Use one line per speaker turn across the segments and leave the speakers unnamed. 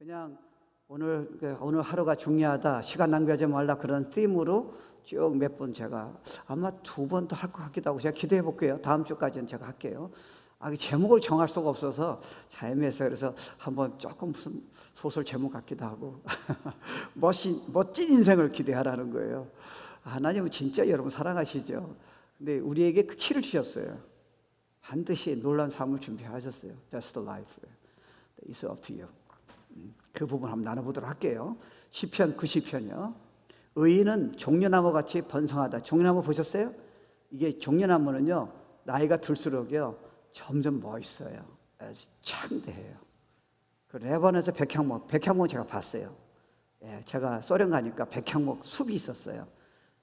그냥 오늘 하루가 중요하다, 시간 낭비하지 말라, 그런 팀으로 쭉 몇 번 제가 아마 2번 더 할 것 같기도 하고, 제가 기도해 볼게요. 다음 주까지는 제가 할게요. 제목을 정할 수가 없어서 잘 애매해서, 그래서 한번 조금 무슨 소설 제목 같기도 하고 멋진 인생을 기대하라는 거예요. 하나님은 진짜 여러분 사랑하시죠. 근데 우리에게 그 키를 주셨어요. 반드시 놀라운 삶을 준비하셨어요. That's the life. It's up to you. 그 부분 한번 나눠보도록 할게요. 시편 90편이요. 의인은 종려나무 같이 번성하다. 종려나무 보셨어요? 이게 종려나무는요, 나이가 들수록요 점점 멋있어요. 창대해요. 그 레바논에서 백향목 제가 봤어요. 제가 소련 가니까 백향목 숲이 있었어요.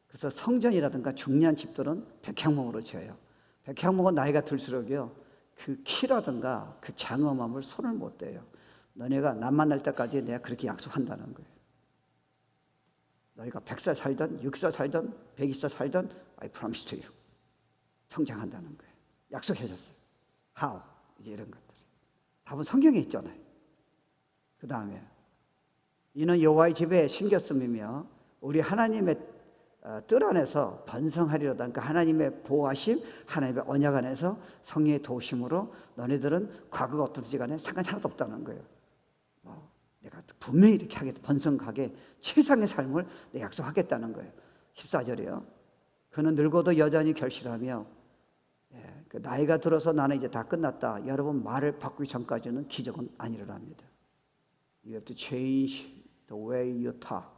그래서 성전이라든가 중요한 집들은 백향목으로 지어요. 백향목은 나이가 들수록요 그 키라든가 그 장엄함을 손을 못 대요. 너네가 남 만날 때까지 내가 그렇게 약속한다는 거예요. 너희가 100살 살든 60살 살든 120살 살든 I promise to you. 성장한다는 거예요. 약속해줬어요. How? 이제 이런 것들이 답은 성경에 있잖아요. 그 다음에 이는 여호와의 집에 신겼음이며 우리 하나님의 뜰 안에서 번성하리로다. 그러니까 하나님의 보호하심, 하나님의 언약 안에서 성령의 도우심으로 너네들은 과거가 어떻든지 간에 상관이 하나도 없다는 거예요. 내가 분명히 이렇게 하겠다, 번성하게 최상의 삶을 내가 약속하겠다는 거예요. 14절이요. 그는 늙어도 여전히 결실하며, 그 나이가 들어서 나는 이제 다 끝났다, 여러분 말을 바꾸기 전까지는 기적은 안 일어납니다. You have to change the way you talk.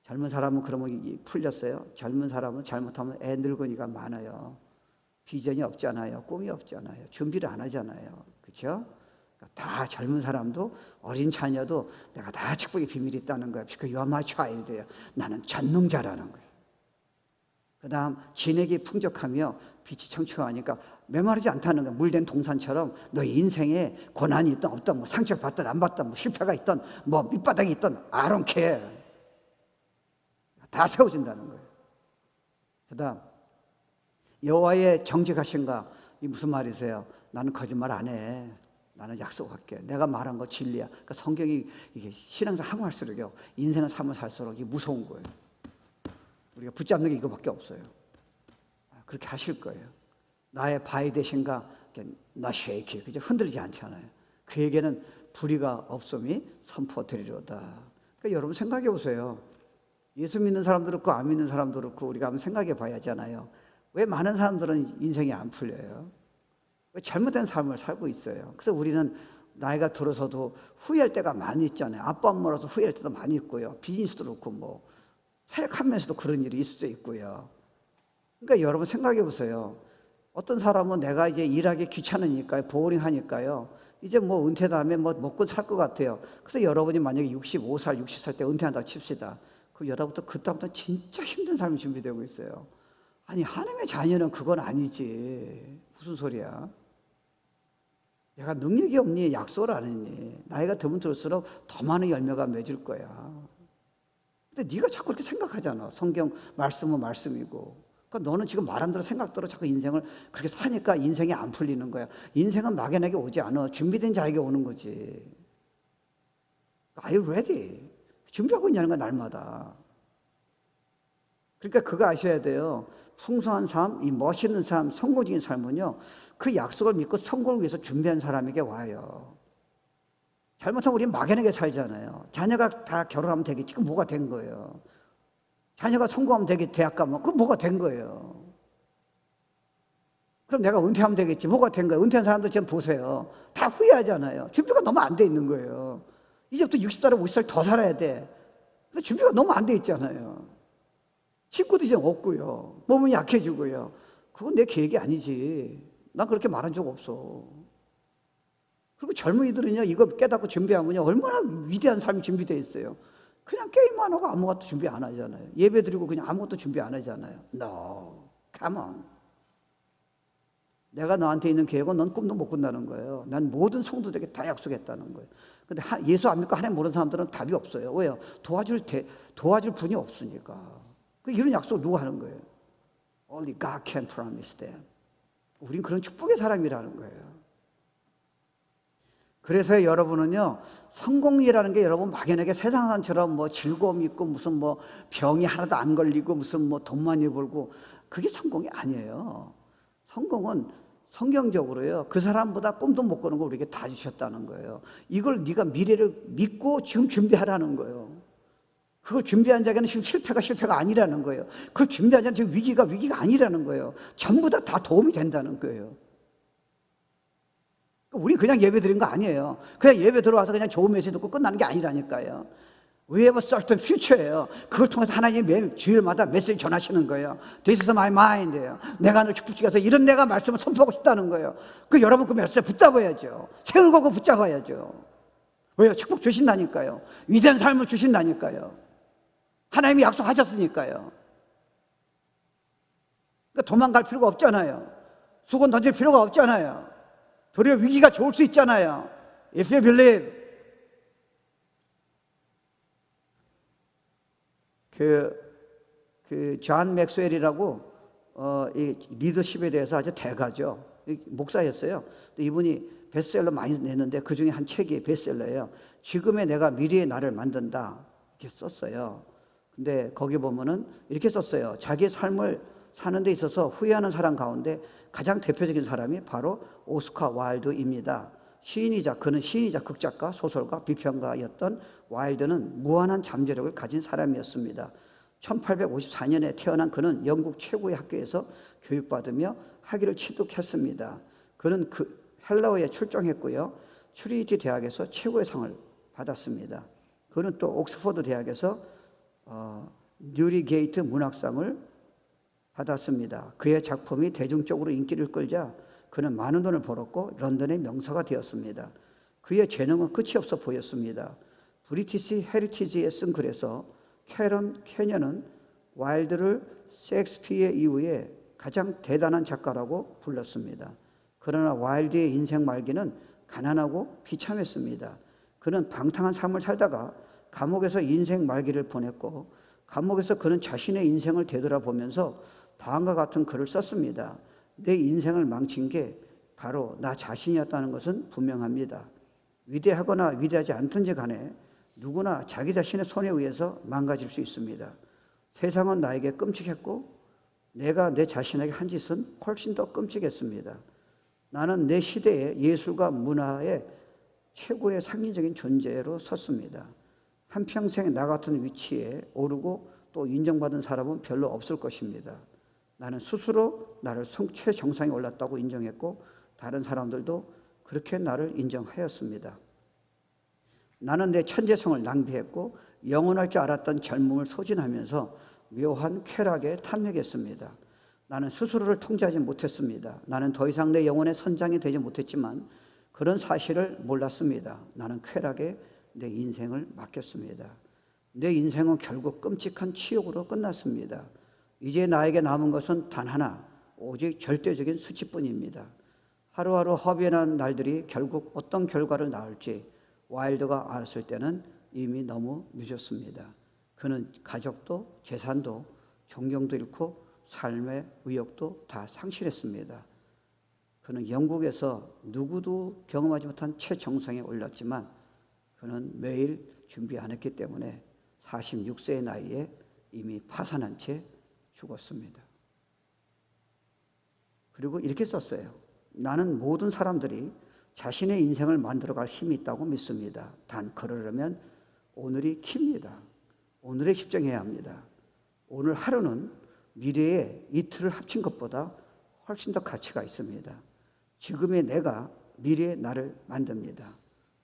젊은 사람은 그러면 풀렸어요. 젊은 사람은 잘못하면 애 늙은이가 많아요. 비전이 없잖아요. 꿈이 없잖아요. 준비를 안 하잖아요. 그렇죠? 다 젊은 사람도 어린 자녀도 내가 다 축복의 비밀이 있다는 거예요. Because you are my child. 나는 전능자라는 거예요. 그 다음 진액이 풍족하며 빛이 청초하니까 메마르지 않다는 거예요. 물된 동산처럼 너의 인생에 고난이 있든 없든, 뭐 상처를 받든 안 받든, 뭐 실패가 있든 뭐 밑바닥이 있든 I don't care. 다 세워진다는 거예요. 그 다음 여호와의 정직하신가, 이 무슨 말이세요? 나는 거짓말 안 해. 나는 약속할게. 내가 말한 거 진리야. 그러니까 성경이 이게 신앙생활 하면 할수록요 인생을 삶을 살수록 이게 무서운 거예요. 우리가 붙잡는 게 이거밖에 없어요. 그렇게 하실 거예요. 나의 바위 되신가, 나 쉐이키, 그죠? 흔들리지 않잖아요. 그에게는 불의가 없음이 선포되리로다. 그러니까 여러분 생각해 보세요. 예수 믿는 사람도 그렇고 안 믿는 사람도 그렇고 우리가 한번 생각해 봐야 하잖아요. 왜 많은 사람들은 인생이 안 풀려요? 왜 잘못된 삶을 살고 있어요? 그래서 우리는 나이가 들어서도 후회할 때가 많이 있잖아요. 아빠 엄마라서 후회할 때도 많이 있고요. 비즈니스도 그렇고 뭐 사역하면서도 그런 일이 있을 수 있고요. 그러니까 여러분 생각해 보세요. 어떤 사람은 내가 이제 일하기 귀찮으니까요, 보어링 하니까요, 이제 뭐 은퇴 다음에 뭐 먹고 살 것 같아요. 그래서 여러분이 만약에 65살, 60살 때 은퇴한다고 칩시다. 그럼 여러분부터 그다음부터 진짜 힘든 삶이 준비되고 있어요. 아니, 하나님의 자녀는 그건 아니지. 무슨 소리야? 내가 능력이 없니? 약속을 안 했니? 나이가 들면 들수록 더 많은 열매가 맺을 거야. 근데 네가 자꾸 그렇게 생각하잖아. 성경 말씀은 말씀이고. 그러니까 너는 지금 말한 대로 생각대로 자꾸 인생을 그렇게 사니까 인생이 안 풀리는 거야. 인생은 막연하게 오지 않아. 준비된 자에게 오는 거지. Are you ready? 준비하고 있냐는 거야, 날마다. 그러니까 그거 아셔야 돼요. 풍성한 삶, 이 멋있는 삶, 성공적인 삶은요, 그 약속을 믿고 성공을 위해서 준비한 사람에게 와요. 잘못하면 우리는 막연하게 살잖아요. 자녀가 다 결혼하면 되겠지. 그럼 뭐가 된 거예요? 자녀가 성공하면 되겠지. 대학 가면. 그럼 뭐가 된 거예요? 그럼 내가 은퇴하면 되겠지. 뭐가 된 거예요? 은퇴한 사람들 지금 보세요. 다 후회하잖아요. 준비가 너무 안 돼 있는 거예요. 이제부터 60살, 50살 더 살아야 돼. 근데 준비가 너무 안 돼 있잖아요. 식구도 이제 없고요. 몸은 약해지고요. 그건 내 계획이 아니지. 난 그렇게 말한 적 없어. 그리고 젊은이들은요, 이거 깨닫고 준비하면요, 얼마나 위대한 삶이 준비되어 있어요. 그냥 게임만 하고 아무것도 준비 안 하잖아요. 예배 드리고 그냥 아무것도 준비 안 하잖아요. No, come on. 내가 너한테 있는 계획은 넌 꿈도 못 꾼다는 거예요. 난 모든 성도들에게 다 약속했다는 거예요. 근데 예수 안 믿고 하나님 모르는 사람들은 답이 없어요. 왜요? 도와줄 분이 없으니까. 이런 약속을 누가 하는 거예요? Only God can promise them. 우린 그런 축복의 사람이라는 거예요. 그래서 여러분은요, 성공이라는 게 여러분 막연하게 세상 사람처럼 뭐 즐거움 있고 무슨 뭐 병이 하나도 안 걸리고 무슨 뭐 돈 많이 벌고, 그게 성공이 아니에요. 성공은 성경적으로요, 그 사람보다 꿈도 못 꾸는 걸 우리에게 다 주셨다는 거예요. 이걸 네가 미래를 믿고 지금 준비하라는 거예요. 그걸 준비한 자에게는 지금 실패가 아니라는 거예요. 그걸 준비한 자는 지금 위기가 아니라는 거예요. 전부 다 도움이 된다는 거예요. 우리 그냥 예배 드린 거 아니에요. 그냥 예배 들어와서 그냥 좋은 메시지 듣고 끝나는 게 아니라니까요. We have a certain future예요. 그걸 통해서 하나님이 매 주일마다 메시지 전하시는 거예요. This is my mind예요. 내가 늘 축복 중에서 이런 내가 말씀을 선포하고 싶다는 거예요. 그 여러분 그 말씀에 붙잡아야죠. 책을 걸고 붙잡아야죠. 왜요? 축복 주신다니까요. 위대한 삶을 주신다니까요. 하나님이 약속하셨으니까요. 그러니까 도망갈 필요가 없잖아요. 수건 던질 필요가 없잖아요. 도리어 위기가 좋을 수 있잖아요. If you believe. 존 맥스웰이라고 이 리더십에 대해서 아주 대가죠. 목사였어요. 이분이 베스트셀러 많이 냈는데 그 중에 한 책이 베스트셀러예요. 지금의 내가 미래의 나를 만든다, 이렇게 썼어요. 근데 거기 보면은 이렇게 썼어요. 자기의 삶을 사는 데 있어서 후회하는 사람 가운데 가장 대표적인 사람이 바로 오스카 와일드입니다. 그는 시인이자 극작가, 소설가, 비평가였던 와일드는 무한한 잠재력을 가진 사람이었습니다. 1854년에 태어난 그는 영국 최고의 학교에서 교육받으며 학위를 취득했습니다. 그는 헬라어에 출정했고요. 트리니티 대학에서 최고의 상을 받았습니다. 그는 또 옥스퍼드 대학에서 뉴리게이트 문학상을 받았습니다. 그의 작품이 대중적으로 인기를 끌자 그는 많은 돈을 벌었고 런던의 명사가 되었습니다. 그의 재능은 끝이 없어 보였습니다. 브리티시 헤리티지에 쓴 글에서 캐년은 와일드를 셰익스피어 이후에 가장 대단한 작가라고 불렀습니다. 그러나 와일드의 인생 말기는 가난하고 비참했습니다. 그는 방탕한 삶을 살다가 감옥에서 인생 말기를 보냈고, 감옥에서 그는 자신의 인생을 되돌아보면서 다음과 같은 글을 썼습니다. 내 인생을 망친 게 바로 나 자신이었다는 것은 분명합니다. 위대하거나 위대하지 않든지 간에 누구나 자기 자신의 손에 의해서 망가질 수 있습니다. 세상은 나에게 끔찍했고 내가 내 자신에게 한 짓은 훨씬 더 끔찍했습니다. 나는 내 시대의 예술과 문화의 최고의 상징적인 존재로 섰습니다. 한평생 나 같은 위치에 오르고 또 인정받은 사람은 별로 없을 것입니다. 나는 스스로 나를 최정상에 올랐다고 인정했고 다른 사람들도 그렇게 나를 인정하였습니다. 나는 내 천재성을 낭비했고 영원할 줄 알았던 젊음을 소진하면서 묘한 쾌락에 탐닉했습니다. 나는 스스로를 통제하지 못했습니다. 나는 더 이상 내 영혼의 선장이 되지 못했지만 그런 사실을 몰랐습니다. 나는 쾌락에 내 인생을 맡겼습니다. 내 인생은 결국 끔찍한 치욕으로 끝났습니다. 이제 나에게 남은 것은 단 하나, 오직 절대적인 수치뿐입니다. 하루하루 허비한 날들이 결국 어떤 결과를 낳을지 와일드가 알았을 때는 이미 너무 늦었습니다. 그는 가족도 재산도 존경도 잃고 삶의 의욕도 다 상실했습니다. 그는 영국에서 누구도 경험하지 못한 최정상에 올랐지만 그는 매일 준비 안 했기 때문에 46세의 나이에 이미 파산한 채 죽었습니다. 그리고 이렇게 썼어요. 나는 모든 사람들이 자신의 인생을 만들어갈 힘이 있다고 믿습니다. 단 그러려면 오늘이 킵니다. 오늘에 집중해야 합니다. 오늘 하루는 미래의 이틀을 합친 것보다 훨씬 더 가치가 있습니다. 지금의 내가 미래의 나를 만듭니다.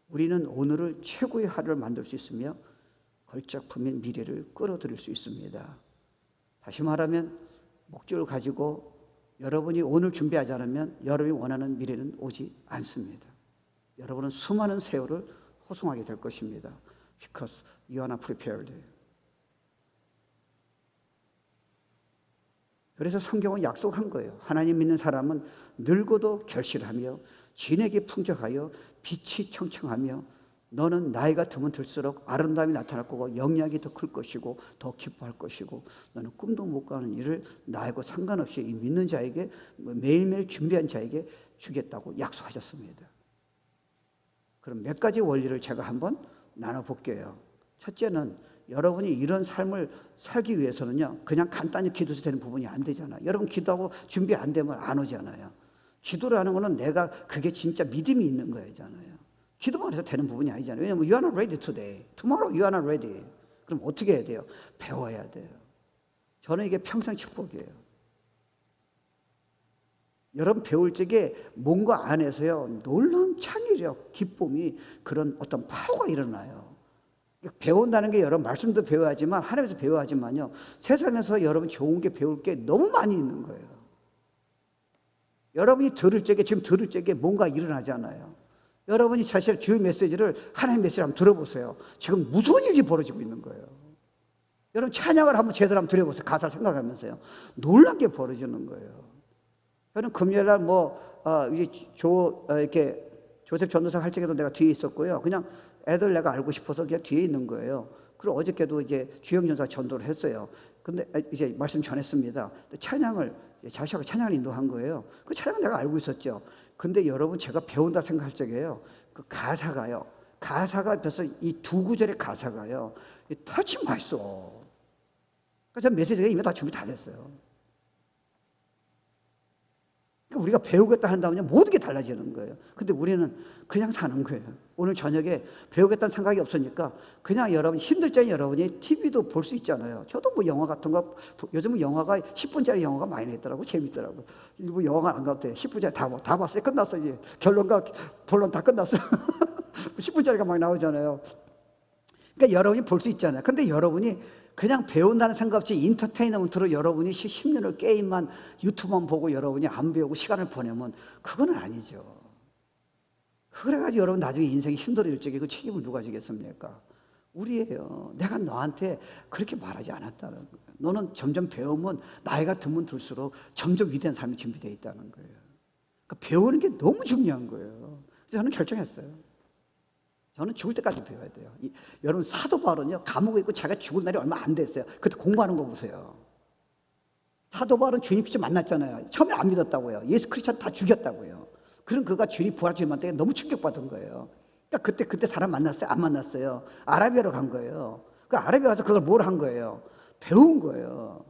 우리는 오늘을 최고의 하루를 만들 수 있으며 걸작품인 미래를 끌어들일 수 있습니다. 다시 말하면 목적을 가지고 여러분이 오늘 준비하지 않으면 여러분이 원하는 미래는 오지 않습니다. 여러분은 수많은 세월을 호송하게 될 것입니다. Because you are not prepared. 그래서 성경은 약속한 거예요. 하나님 믿는 사람은 늙어도 결실하며 진액이 풍족하여 빛이 청청하며 너는 나이가 들면 들수록 아름다움이 나타날 거고 영향이 더 클 것이고 더 기뻐할 것이고 너는 꿈도 못 가는 일을 나하고 상관없이 이 믿는 자에게 매일매일 준비한 자에게 주겠다고 약속하셨습니다. 그럼 몇 가지 원리를 제가 한번 나눠볼게요. 첫째는 여러분이 이런 삶을 살기 위해서는요, 그냥 간단히 기도해서 되는 부분이 안 되잖아요. 여러분 기도하고 준비 안 되면 안 오잖아요. 기도라는 거는 내가 그게 진짜 믿음이 있는 거잖아요. 기도만 해서 되는 부분이 아니잖아요. 왜냐하면 you are not ready today. Tomorrow you are not ready. 그럼 어떻게 해야 돼요? 배워야 돼요. 저는 이게 평생 축복이에요. 여러분 배울 적에 뭔가 안에서요 놀라운 창의력, 기쁨이 그런 어떤 파워가 일어나요. 배운다는 게 여러분 말씀도 배워야지만 하나님에서 배워야지만요 세상에서 여러분 좋은 게 배울 게 너무 많이 있는 거예요. 여러분이 들을 적에 지금 들을 적에 뭔가 일어나잖아요. 여러분이 사실 주일 메시지를 하나님 메시지를 한번 들어보세요. 지금 무서운 일이 벌어지고 있는 거예요. 여러분 찬양을 한번 제대로 한번 들어보세요. 가사를 생각하면서요. 놀란 게 벌어지는 거예요. 저는 금요일날 이렇게 조셉 전도사 할 적에도 내가 뒤에 있었고요. 그냥 애들 내가 알고 싶어서 그냥 뒤에 있는 거예요. 그리고 어저께도 이제 주영 전사 전도를 했어요. 근데 이제 말씀 전했습니다. 찬양을 자시하고 찬양을 인도한 거예요. 그 찬양은 내가 알고 있었죠. 근데 여러분 제가 배운다 생각할 적에요. 그 가사가 벌써 이 두 구절의 가사가요. 터치 맛있어. 그래서 메시지가 이미 다 준비 다 됐어요. 우리가 배우겠다 한다면요 모든 게 달라지는 거예요. 근데 우리는 그냥 사는 거예요. 오늘 저녁에 배우겠다는 생각이 없으니까 그냥 여러분 힘들 때는 여러분이 TV도 볼 수 있잖아요. 저도 뭐 영화 같은 거 요즘은 영화가 10분짜리 영화가 많이 냈더라고. 재밌더라고. 일부 영화 안 가도 돼. 10분짜리 다 봤어요. 끝났어 이제. 결론과 본론 다 끝났어. 10분짜리가 막 나오잖아요. 그러니까 여러분이 볼 수 있잖아요. 근데 여러분이 그냥 배운다는 생각 없이 인터테이너먼트로 여러분이 10년을 게임만 유튜브만 보고 여러분이 안 배우고 시간을 보내면 그거는 아니죠. 그래가지고 여러분 나중에 인생이 힘들어질 적에 그 책임을 누가 지겠습니까? 우리예요. 내가 너한테 그렇게 말하지 않았다는 거예요. 너는 점점 배우면 나이가 들면 들수록 점점 위대한 삶이 준비되어 있다는 거예요. 그러니까 배우는 게 너무 중요한 거예요. 그래서 저는 결정했어요. 저는 죽을 때까지 배워야 돼요. 여러분 사도 바울은요 감옥에 있고 자기가 죽을 날이 얼마 안 됐어요. 그때 공부하는 거 보세요. 사도 바울은 주님 직접 만났잖아요. 처음에 안 믿었다고요. 예수 크리스찬 다 죽였다고요. 그럼 그가 주님 부활 주님 만날 때 너무 충격받은 거예요. 그러니까 그때 사람 만났어요? 안 만났어요? 아라비아로 간 거예요. 그 아라비아 가서 그걸 뭘 한 거예요? 배운 거예요.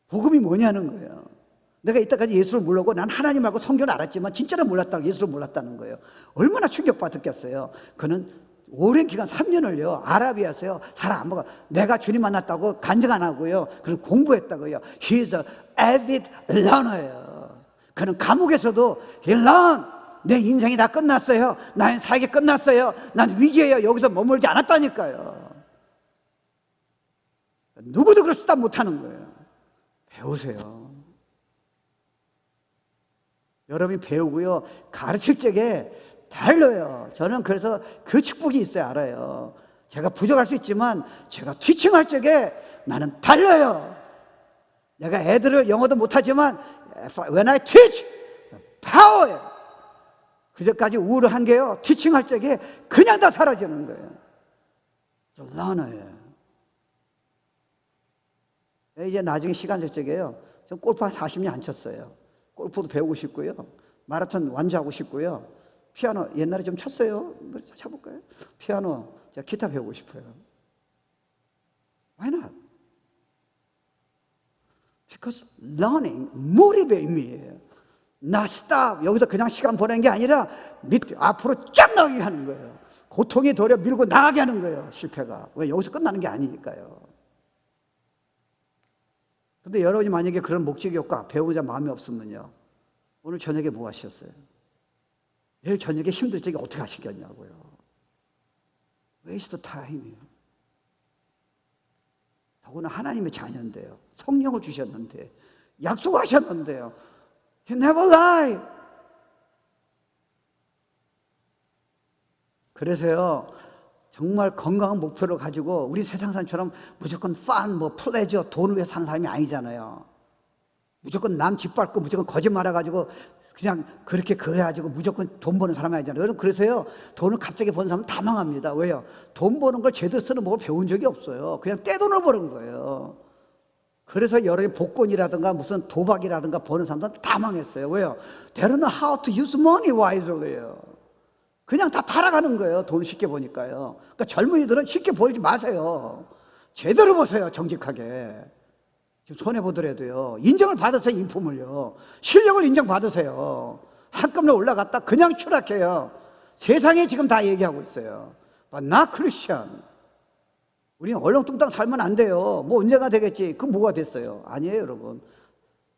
복음이 뭐냐는 거예요. 내가 이때까지 예수를 모르고 난 하나님 말고 성경을 알았지만 진짜로 몰랐다고 예수를 몰랐다는 거예요. 얼마나 충격받았겠어요. 그는 오랜 기간 3년을요 아라비아에서요 사람 안 보고 내가 주님 만났다고 간증 안 하고요. 그리고 공부했다고요. He is an avid learner예요. 그는 감옥에서도 He learned. 내 인생이 다 끝났어요. 나의 사역이 끝났어요. 난 위기예요. 여기서 머물지 않았다니까요. 누구도 그걸 수단 못하는 거예요. 배우세요. 여러분이 배우고요 가르칠 적에 달라요. 저는 그래서 그 축복이 있어요. 알아요. 제가 부족할 수 있지만 제가 티칭할 적에 나는 달라요. 내가 애들을 영어도 못하지만 when I teach power예요. 그저까지 우울한 게요 티칭할 적에 그냥 다 사라지는 거예요. 좀 learner예요. 이제 나중에 시간 될 적에요 전 골프 한 40년 안 쳤어요. 골프도 배우고 싶고요. 마라톤 완주하고 싶고요. 피아노 옛날에 좀 쳤어요. 쳐볼까요? 피아노, 제가 기타 배우고 싶어요. Why not? Because learning motivate me. Not stop. 여기서 그냥 시간 보내는 게 아니라 앞으로 쫙 나가게 하는 거예요. 고통이 도려 밀고 나가게 하는 거예요. 실패가. 왜 여기서 끝나는 게 아니니까요. 근데 여러분이 만약에 그런 목적이 없고 배우자 마음이 없으면요 오늘 저녁에 뭐 하셨어요? 내일 저녁에 힘들 적에 어떻게 하시겠냐고요. Waste time이에요. 더구나 하나님의 자녀인데요 성령을 주셨는데 약속하셨는데요 You never lie. 그래서요 정말 건강한 목표를 가지고 우리 세상 사람처럼 무조건 fun, 플레저, 돈을 위해 사는 사람이 아니잖아요. 무조건 남 짓밟고 무조건 거짓말해가지고 그냥 그렇게 그래가지고 무조건 돈 버는 사람이 아니잖아요. 그래서요 돈을 갑자기 버는 사람은 다 망합니다. 왜요? 돈 버는 걸 제대로 쓰는 법을 배운 적이 없어요. 그냥 떼돈을 버는 거예요. 그래서 여러분 복권이라든가 무슨 도박이라든가 버는 사람들은 다 망했어요. 왜요? They don't know how to use money wisely요. 그냥 다 타락하는 거예요. 돈 쉽게 보니까요. 그러니까 젊은이들은 쉽게 보이지 마세요. 제대로 보세요. 정직하게. 지금 손해보더라도요. 인정을 받으세요. 인품을요. 실력을 인정받으세요. 한꺼번에 올라갔다 그냥 추락해요. 세상에 지금 다 얘기하고 있어요. 나 크리스천. 우리는 얼렁뚱땅 살면 안 돼요. 뭐 언제가 되겠지. 그 뭐가 됐어요. 아니에요, 여러분.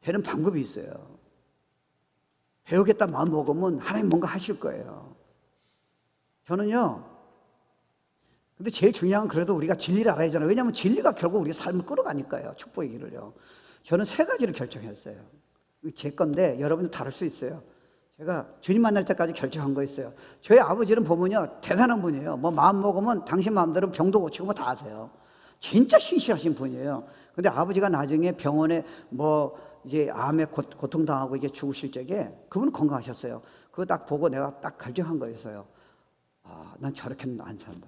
되는 방법이 있어요. 배우겠다 마음 먹으면 하나님 뭔가 하실 거예요. 저는요, 근데 제일 중요한 건 그래도 우리가 진리를 알아야 하잖아요. 왜냐하면 진리가 결국 우리 삶을 끌어가니까요. 축복의 길을요. 저는 세 가지를 결정했어요. 제 건데 여러분도 다를 수 있어요. 제가 주님 만날 때까지 결정한 거 있어요. 저희 아버지는 보면요, 대단한 분이에요. 뭐 마음 먹으면 당신 마음대로 병도 고치고 뭐 다 하세요. 진짜 신실하신 분이에요. 근데 아버지가 나중에 병원에 뭐 이제 암에 고통당하고 이게 죽으실 적에 그분은 건강하셨어요. 그거 딱 보고 내가 딱 결정한 거였어요. 아, 난 저렇게는 안 산다.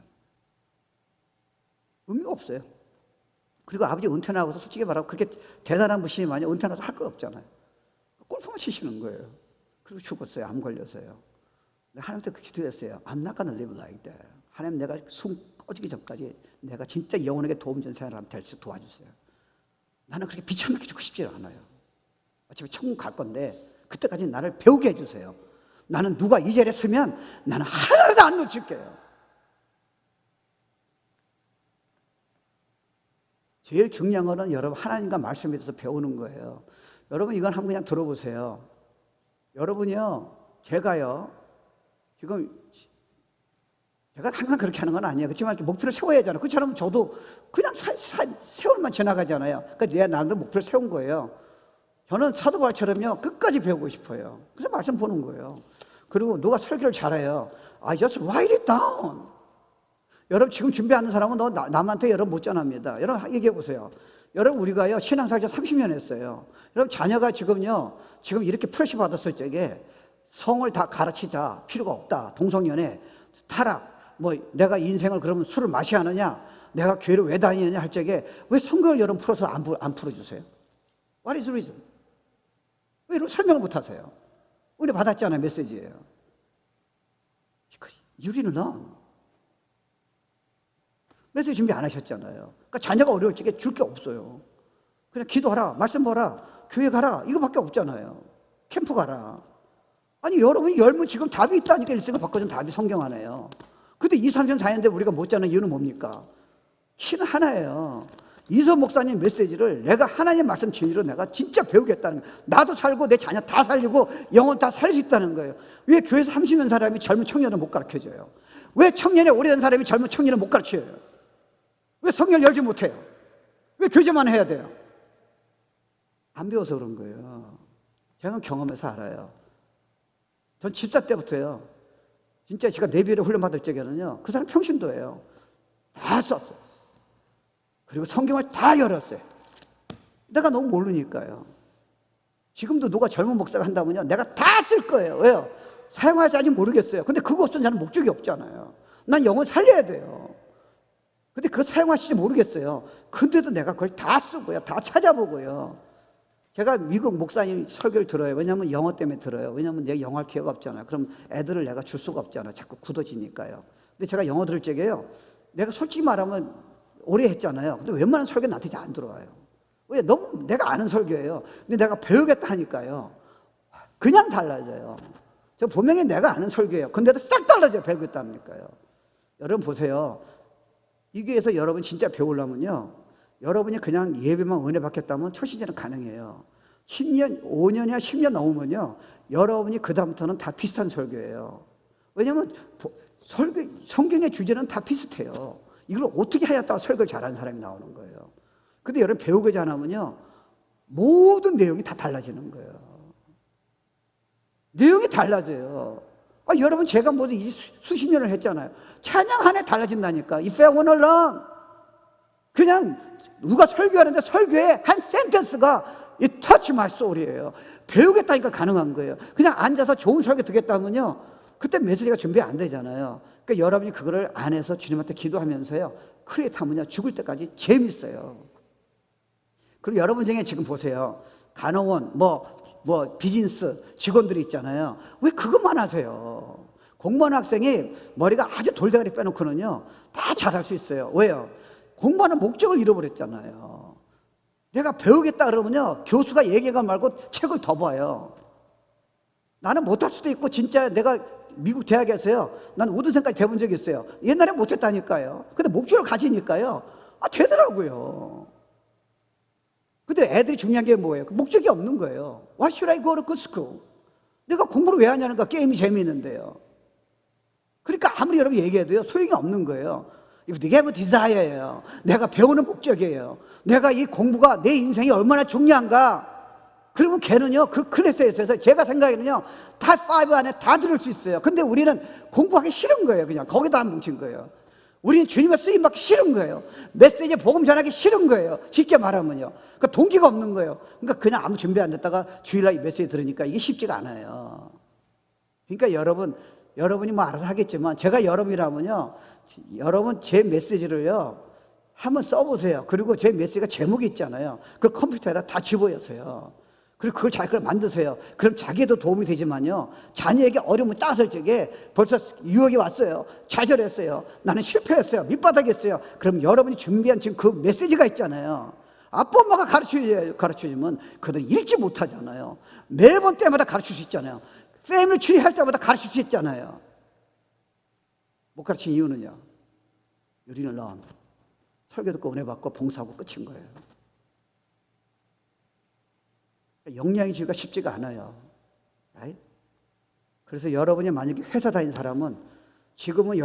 의미가 없어요. 그리고 아버지 은퇴 나고서 솔직히 말하고 그렇게 대단한 분이 많이 은퇴 나서 할 거 없잖아요. 골프만 치시는 거예요. 그리고 죽었어요. 암 걸려서요. 하나님한테 그 기도했어요. I'm not gonna live like that. 하나님, 내가 숨 꺼지기 전까지 내가 진짜 영혼에게 도움된 생활을 될 수 도와주세요. 나는 그렇게 비참하게 죽고 싶지 않아요. 어차피 천국 갈 건데 그때까지 나를 배우게 해주세요. 나는 누가 이 자리에 서면 나는 하나도 안 놓칠게요. 제일 중요한 거는 여러분 하나님과 말씀에 대해서 배우는 거예요. 여러분 이건 한번 그냥 들어보세요. 여러분이요, 제가요, 지금 제가 항상 그렇게 하는 건 아니에요. 그렇지만 목표를 세워야 하잖아요. 그처럼 저도 그냥 세월만 지나가잖아요. 그러니까 내 나름대로 목표를 세운 거예요. 저는 사도 바울처럼요, 끝까지 배우고 싶어요. 그래서 말씀 보는 거예요. 그리고 누가 설교를 잘해요. I just write it down. 여러분 지금 준비하는 사람은 남한테 여러분 못 전합니다. 여러분 얘기해 보세요. 여러분 우리가요 신앙생활 30년 했어요. 여러분 자녀가 지금요 지금 이렇게 프레시 받았을 적에 성을 다 가르치자 필요가 없다. 동성연애, 타락, 뭐 내가 인생을 그러면 술을 마셔야 하느냐, 내가 교회를 왜 다니느냐 할 적에 왜 성경을 여러분 풀어서 안 풀어주세요? What is the reason? 왜 이런 설명을 못 하세요? 우리 받았잖아요. 메시지예요. You didn't learn. 메시지 준비 안 하셨잖아요. 그러니까 자녀가 어려울 적에 줄 게 없어요. 그냥 기도하라, 말씀 보라, 교회 가라, 이거밖에 없잖아요. 캠프 가라. 아니 여러분이 열면 지금 답이 있다니까. 일생을 바꿔준 답이 성경 안에요. 근데 2, 3생 다녔는데 우리가 못 자는 이유는 뭡니까? 신은 하나예요. 이서 목사님 메시지를 내가 하나님 말씀 진리로 내가 진짜 배우겠다는 거예요. 나도 살고 내 자녀 다 살리고 영혼 다 살 수 있다는 거예요. 왜 교회에서 30년 사람이 젊은 청년을 못 가르쳐줘요? 왜 청년이 오래된 사람이 젊은 청년을 못 가르쳐요? 왜 성경을 열지 못해요? 왜 교제만 해야 돼요? 안 배워서 그런 거예요. 제가 경험해서 알아요. 전 집사 때부터요. 진짜 제가 내비를 훈련받을 적에는요. 그 사람 평신도예요. 다 썼어요. 그리고 성경을 다 열었어요. 내가 너무 모르니까요. 지금도 누가 젊은 목사가 한다면요. 내가 다 쓸 거예요. 왜요? 사용할지 아직 모르겠어요. 근데 그거 없으면 저는 목적이 없잖아요. 난 영혼 살려야 돼요. 근데 그거 사용하실지 모르겠어요. 근데도 내가 그걸 다 쓰고요. 다 찾아보고요. 제가 미국 목사님 설교를 들어요. 왜냐하면 영어 때문에 들어요. 왜냐하면 내가 영어할 기회가 없잖아요. 그럼 애들을 내가 줄 수가 없잖아요. 자꾸 굳어지니까요. 근데 제가 영어 들을 적에요. 내가 솔직히 말하면 오래 했잖아요. 근데 웬만한 설교 나한테 잘 안 들어와요. 왜? 너무 내가 아는 설교예요. 근데 내가 배우겠다 하니까요. 그냥 달라져요. 저 분명히 내가 아는 설교예요. 근데도 싹 달라져요. 배우겠다 하니까요. 여러분 보세요. 이 교회에서 여러분 진짜 배우려면요. 여러분이 그냥 예배만 은혜 받겠다면 초시제는 가능해요. 10년, 5년이나 10년 넘으면요. 여러분이 그다음부터는 다 비슷한 설교예요. 왜냐하면 성경의 주제는 다 비슷해요. 이걸 어떻게 하였다가 설교를 잘하는 사람이 나오는 거예요. 근데 여러분 배우고자 하면요. 모든 내용이 다 달라지는 거예요. 내용이 달라져요. 여러분 제가 무슨 수십 년을 했잖아요. 찬양 한 해 달라진다니까. If I wanna learn. 그냥 누가 설교하는데 설교에 한 센텐스가 이 touch my soul이에요. 배우겠다니까 가능한 거예요. 그냥 앉아서 좋은 설교 듣겠다 하면요. 그때 메시지가 준비 안 되잖아요. 그러니까 여러분이 그거를 안 해서 주님한테 기도하면서요. 크리에이트하면요. 죽을 때까지 재밌어요. 그리고 여러분 중에 지금 보세요. 간호원, 비즈니스 직원들이 있잖아요. 왜 그것만 하세요? 공부하는 학생이 머리가 아주 돌대가리 빼놓고는요 다 잘할 수 있어요. 왜요? 공부하는 목적을 잃어버렸잖아요. 내가 배우겠다 그러면요 교수가 얘기가 말고 책을 더 봐요. 나는 못할 수도 있고 진짜 내가 미국 대학에서요 난 우등생까지 돼본 적이 있어요. 옛날에 못했다니까요. 근데 목적을 가지니까요 되더라고요. 근데 애들이 중요한 게 뭐예요? 목적이 없는 거예요. Why should I go to good school? 내가 공부를 왜 하냐는 거야. 게임이 재미있는데요. 그러니까 아무리 여러분 얘기해도요 소용이 없는 거예요. If you have a desire예요. 내가 배우는 목적이에요. 내가 이 공부가 내 인생이 얼마나 중요한가. 그러면 걔는요 그 클래스에서 제가 생각에는요 탑5 안에 다 들을 수 있어요. 근데 우리는 공부하기 싫은 거예요. 그냥 거기다 뭉친 거예요. 우리는 주님의 쓰임 받기 싫은 거예요. 메시지 복음 전하기 싫은 거예요. 쉽게 말하면요. 그러니까 동기가 없는 거예요. 그러니까 그냥 아무 준비 안 됐다가 주일날 이 메시지 들으니까 이게 쉽지가 않아요. 그러니까 여러분이 뭐 알아서 하겠지만 제가 여러분이라면요 여러분 제 메시지를요 한번 써보세요. 그리고 제 메시지가 제목이 있잖아요. 그걸 컴퓨터에다 다 집어넣으세요. 그리고 그걸 자기 걸 만드세요. 그럼 자기에도 도움이 되지만요 자녀에게 어려움을 따설 적에 벌써 유혹이 왔어요. 좌절했어요. 나는 실패했어요. 밑바닥이었어요. 그럼 여러분이 준비한 지금 그 메시지가 있잖아요. 아빠 엄마가 가르쳐주면 그들 읽지 못하잖아요. 매번 때마다 가르칠 수 있잖아요. 패밀리 트리 할 때마다 가르칠 수 있잖아요. 못 가르친 이유는요 우리는 설교 듣고 은혜 받고 봉사하고 끝인 거예요. 역량이 주기가 쉽지가 않아요. right? 그래서 여러분이 만약에 회사 다닌 사람은 지금은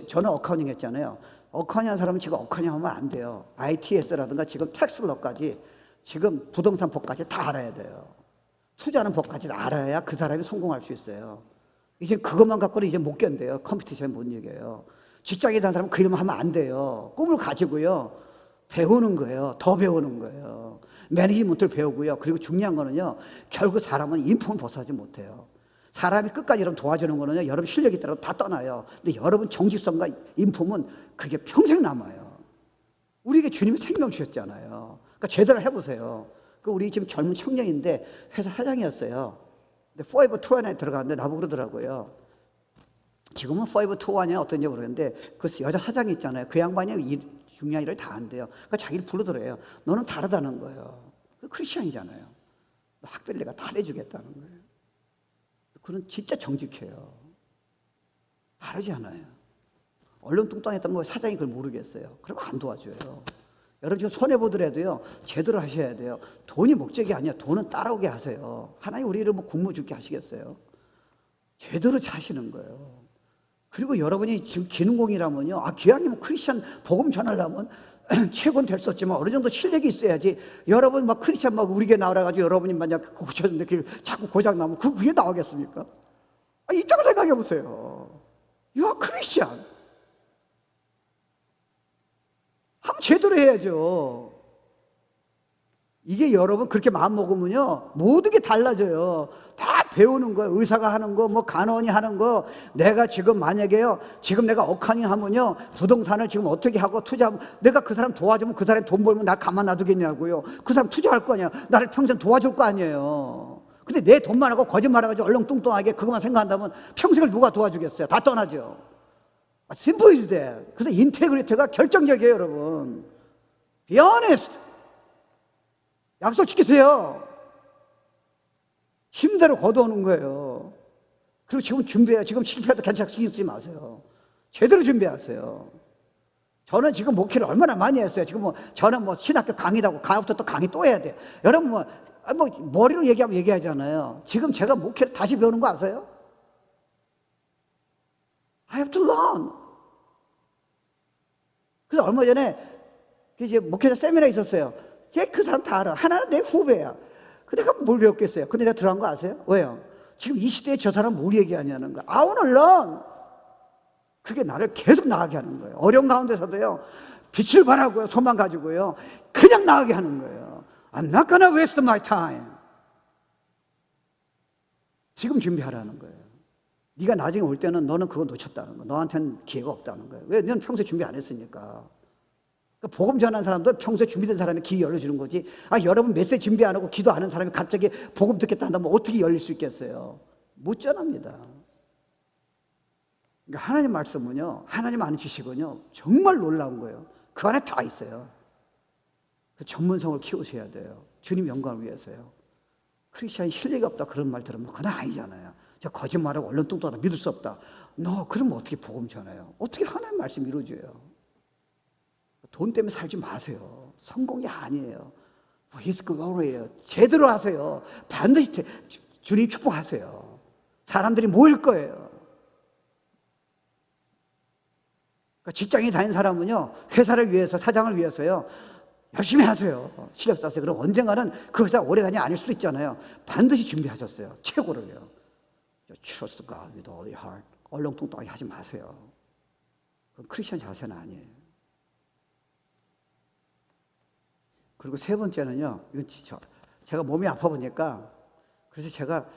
저는 어카운팅 했잖아요. 어카운팅 한 사람은 지금 어카운팅 하면 안 돼요. ITS라든가 지금 텍스러까지 지금 부동산 법까지 다 알아야 돼요. 투자하는 법까지 다 알아야 그 사람이 성공할 수 있어요. 이제 그것만 갖고는 이제 못 견뎌요. 컴피티션 못 이겨요. 직장에 다니는 사람은 그 일만 하면 안 돼요. 꿈을 가지고요 배우는 거예요. 더 배우는 거예요. 매니지먼트를 배우고요. 그리고 중요한 거는요 결국 사람은 인품을 벗어나지 못해요. 사람이 끝까지 여러분 도와주는 거는요 여러분 실력이 있다고 다 떠나요. 근데 여러분 정직성과 인품은 그게 평생 남아요. 우리에게 주님이 생명 주셨잖아요. 그러니까 제대로 해보세요. 우리 지금 젊은 청년인데 회사 사장이었어요. 근데 포에버 투어에 들어갔는데 나보고 그러더라고요. 지금은 포에버 투어냐 어떤지 모르겠는데 그 여자 사장이 있잖아요. 그 양반이 중요한 일을 다 한대요. 그러니까 자기를 부르더래요. 너는 다르다는 거예요. 그 크리스천이잖아요. 학별 내가 다 내주겠다는 거예요. 그는 진짜 정직해요. 다르지 않아요. 얼렁뚱땅했던 거 사장이 그걸 모르겠어요. 그러면 안 도와줘요. 여러분 지금 손해보더라도요 제대로 하셔야 돼요. 돈이 목적이 아니야. 돈은 따라오게 하세요. 하나님 우리를 뭐 군무 죽게 하시겠어요? 제대로 자시는 거예요. 그리고 여러분이 지금 기능공이라면요 기왕이면 크리스천 복음 전하려면 최고는 될 수 없지만 어느 정도 실력이 있어야지. 여러분 막 크리스천 막 우리 교회 나오라가지고 여러분이 만약 고쳤는데 자꾸 고장 나면 그게 나오겠습니까? 이쪽을 생각해 보세요. You are Christian. 한번 제대로 해야죠. 이게 여러분 그렇게 마음 먹으면요 모든 게 달라져요. 다 배우는 거예요. 의사가 하는 거, 뭐 간호원이 하는 거. 내가 지금 만약에요 지금 내가 어카닝 하면요 부동산을 지금 어떻게 하고 투자하면 내가 그 사람 도와주면 그 사람이 돈 벌면 날 가만 놔두겠냐고요. 그 사람 투자할 거 아니야. 나를 평생 도와줄 거 아니에요. 근데 내 돈만 하고 거짓말해가지고 얼렁뚱땅하게 그것만 생각한다면 평생을 누가 도와주겠어요? 다 떠나죠. Simple is that. 그래서 인테그리티가 결정적이에요. 여러분 Be honest. 약속 지키세요. 힘대로 거둬오는 거예요. 그리고 지금 준비해요. 지금 실패해도 괜찮게 신경 쓰지 마세요. 제대로 준비하세요. 저는 지금 목회를 얼마나 많이 했어요. 지금 저는 신학교 강의도 하고 가업부터 또 강의 또 해야 돼. 여러분 머리로 얘기하면 얘기하잖아요. 지금 제가 목회를 다시 배우는 거 아세요? I have to learn. 그래서 얼마 전에 이제 목회자 세미나 있었어요. 그 사람 다 알아. 하나는 내 후배야. 근데 내가 뭘 배웠겠어요? 근데 내가 들어간 거 아세요? 왜요? 지금 이 시대에 저 사람 뭘 얘기하냐는 거야. I wanna learn. 그게 나를 계속 나가게 하는 거예요. 어려운 가운데서도요. 빛을 발하고요. 소망 가지고요. 그냥 나가게 하는 거예요. I'm not gonna waste my time. 지금 준비하라는 거예요. 네가 나중에 올 때는 너는 그거 놓쳤다는 거야. 너한테는 기회가 없다는 거예요. 왜? 너는 평소에 준비 안 했으니까. 그러니까 복음 전하는 사람도 평소에 준비된 사람이 기회 열려주는 거지. 여러분 메시지 준비 안 하고 기도 안 하는 사람이 갑자기 복음 듣겠다 한다면 어떻게 열릴 수 있겠어요? 못 전합니다. 그러니까 하나님 말씀은요, 하나님 아는 지식은요, 정말 놀라운 거예요. 그 안에 다 있어요. 그 전문성을 키우셔야 돼요. 주님 영광을 위해서요. 크리스천이 실력이 없다 그런 말 들으면 그건 아니잖아요. 저 거짓말하고 얼렁뚱땅하다 믿을 수 없다. 그러면 어떻게 복음 전해요? 어떻게 하나님 말씀 이루어져요? 돈 때문에 살지 마세요. 성공이 아니에요. His glory예요. 제대로 하세요. 반드시 주님 축복하세요. 사람들이 모일 거예요. 그러니까 직장에 다니는 사람은요, 회사를 위해서, 사장을 위해서요, 열심히 하세요. 실력 쌓으세요. 그럼 언젠가는 그 회사가 오래 다니 아닐 수도 있잖아요. 반드시 준비하셨어요. 최고를요. Trust God with all your heart. 얼렁뚱땅하게 하지 마세요. 그건 크리스천 자세는 아니에요. 그리고 세 번째는요, 이건 제가 몸이 아파 보니까, 그래서 제가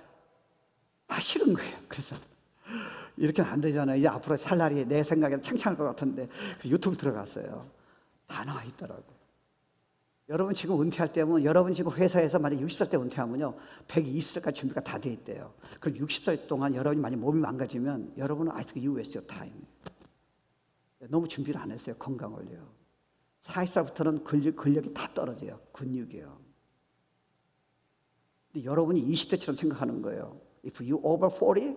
다 싫은 거예요. 그래서 이렇게는 안 되잖아요. 이제 앞으로 살 날이 내 생각에는 창창할 것 같은데 유튜브 들어갔어요. 다 나와 있더라고요. 여러분 지금 은퇴할 때면, 여러분 지금 회사에서 만약 60살 때 은퇴하면요, 120살까지 준비가 다 돼 있대요. 그럼 60살 동안 여러분이 만약 몸이 망가지면 여러분은 아직 you waste your time. 너무 준비를 안 했어요. 건강을요. 40살부터는 근력이 다 떨어져요. 근육이요. 근데 여러분이 20대처럼 생각하는 거예요. If you over 40,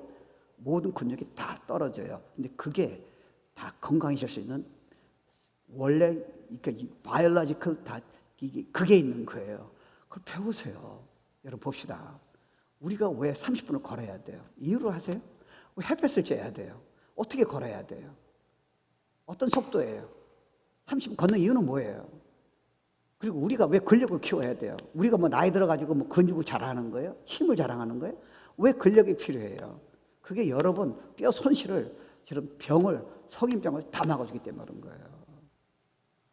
모든 근육이 다 떨어져요. 근데 그게 다 건강해질 수 있는 원래 그러니까 바이올로지컬 다 그게 있는 거예요. 그걸 배우세요. 여러분 봅시다. 우리가 왜 30분을 걸어야 돼요? 이유로 하세요? 왜 햇볕을 쬐야 돼요? 어떻게 걸어야 돼요? 어떤 속도예요? 30분 걷는 이유는 뭐예요? 그리고 우리가 왜 근력을 키워야 돼요? 우리가 뭐 나이 들어가지고 뭐 근육을 자랑하는 거예요? 힘을 자랑하는 거예요? 왜 근력이 필요해요? 그게 여러분 뼈 손실을, 저런 병을, 성인병을 다 막아주기 때문에 그런 거예요.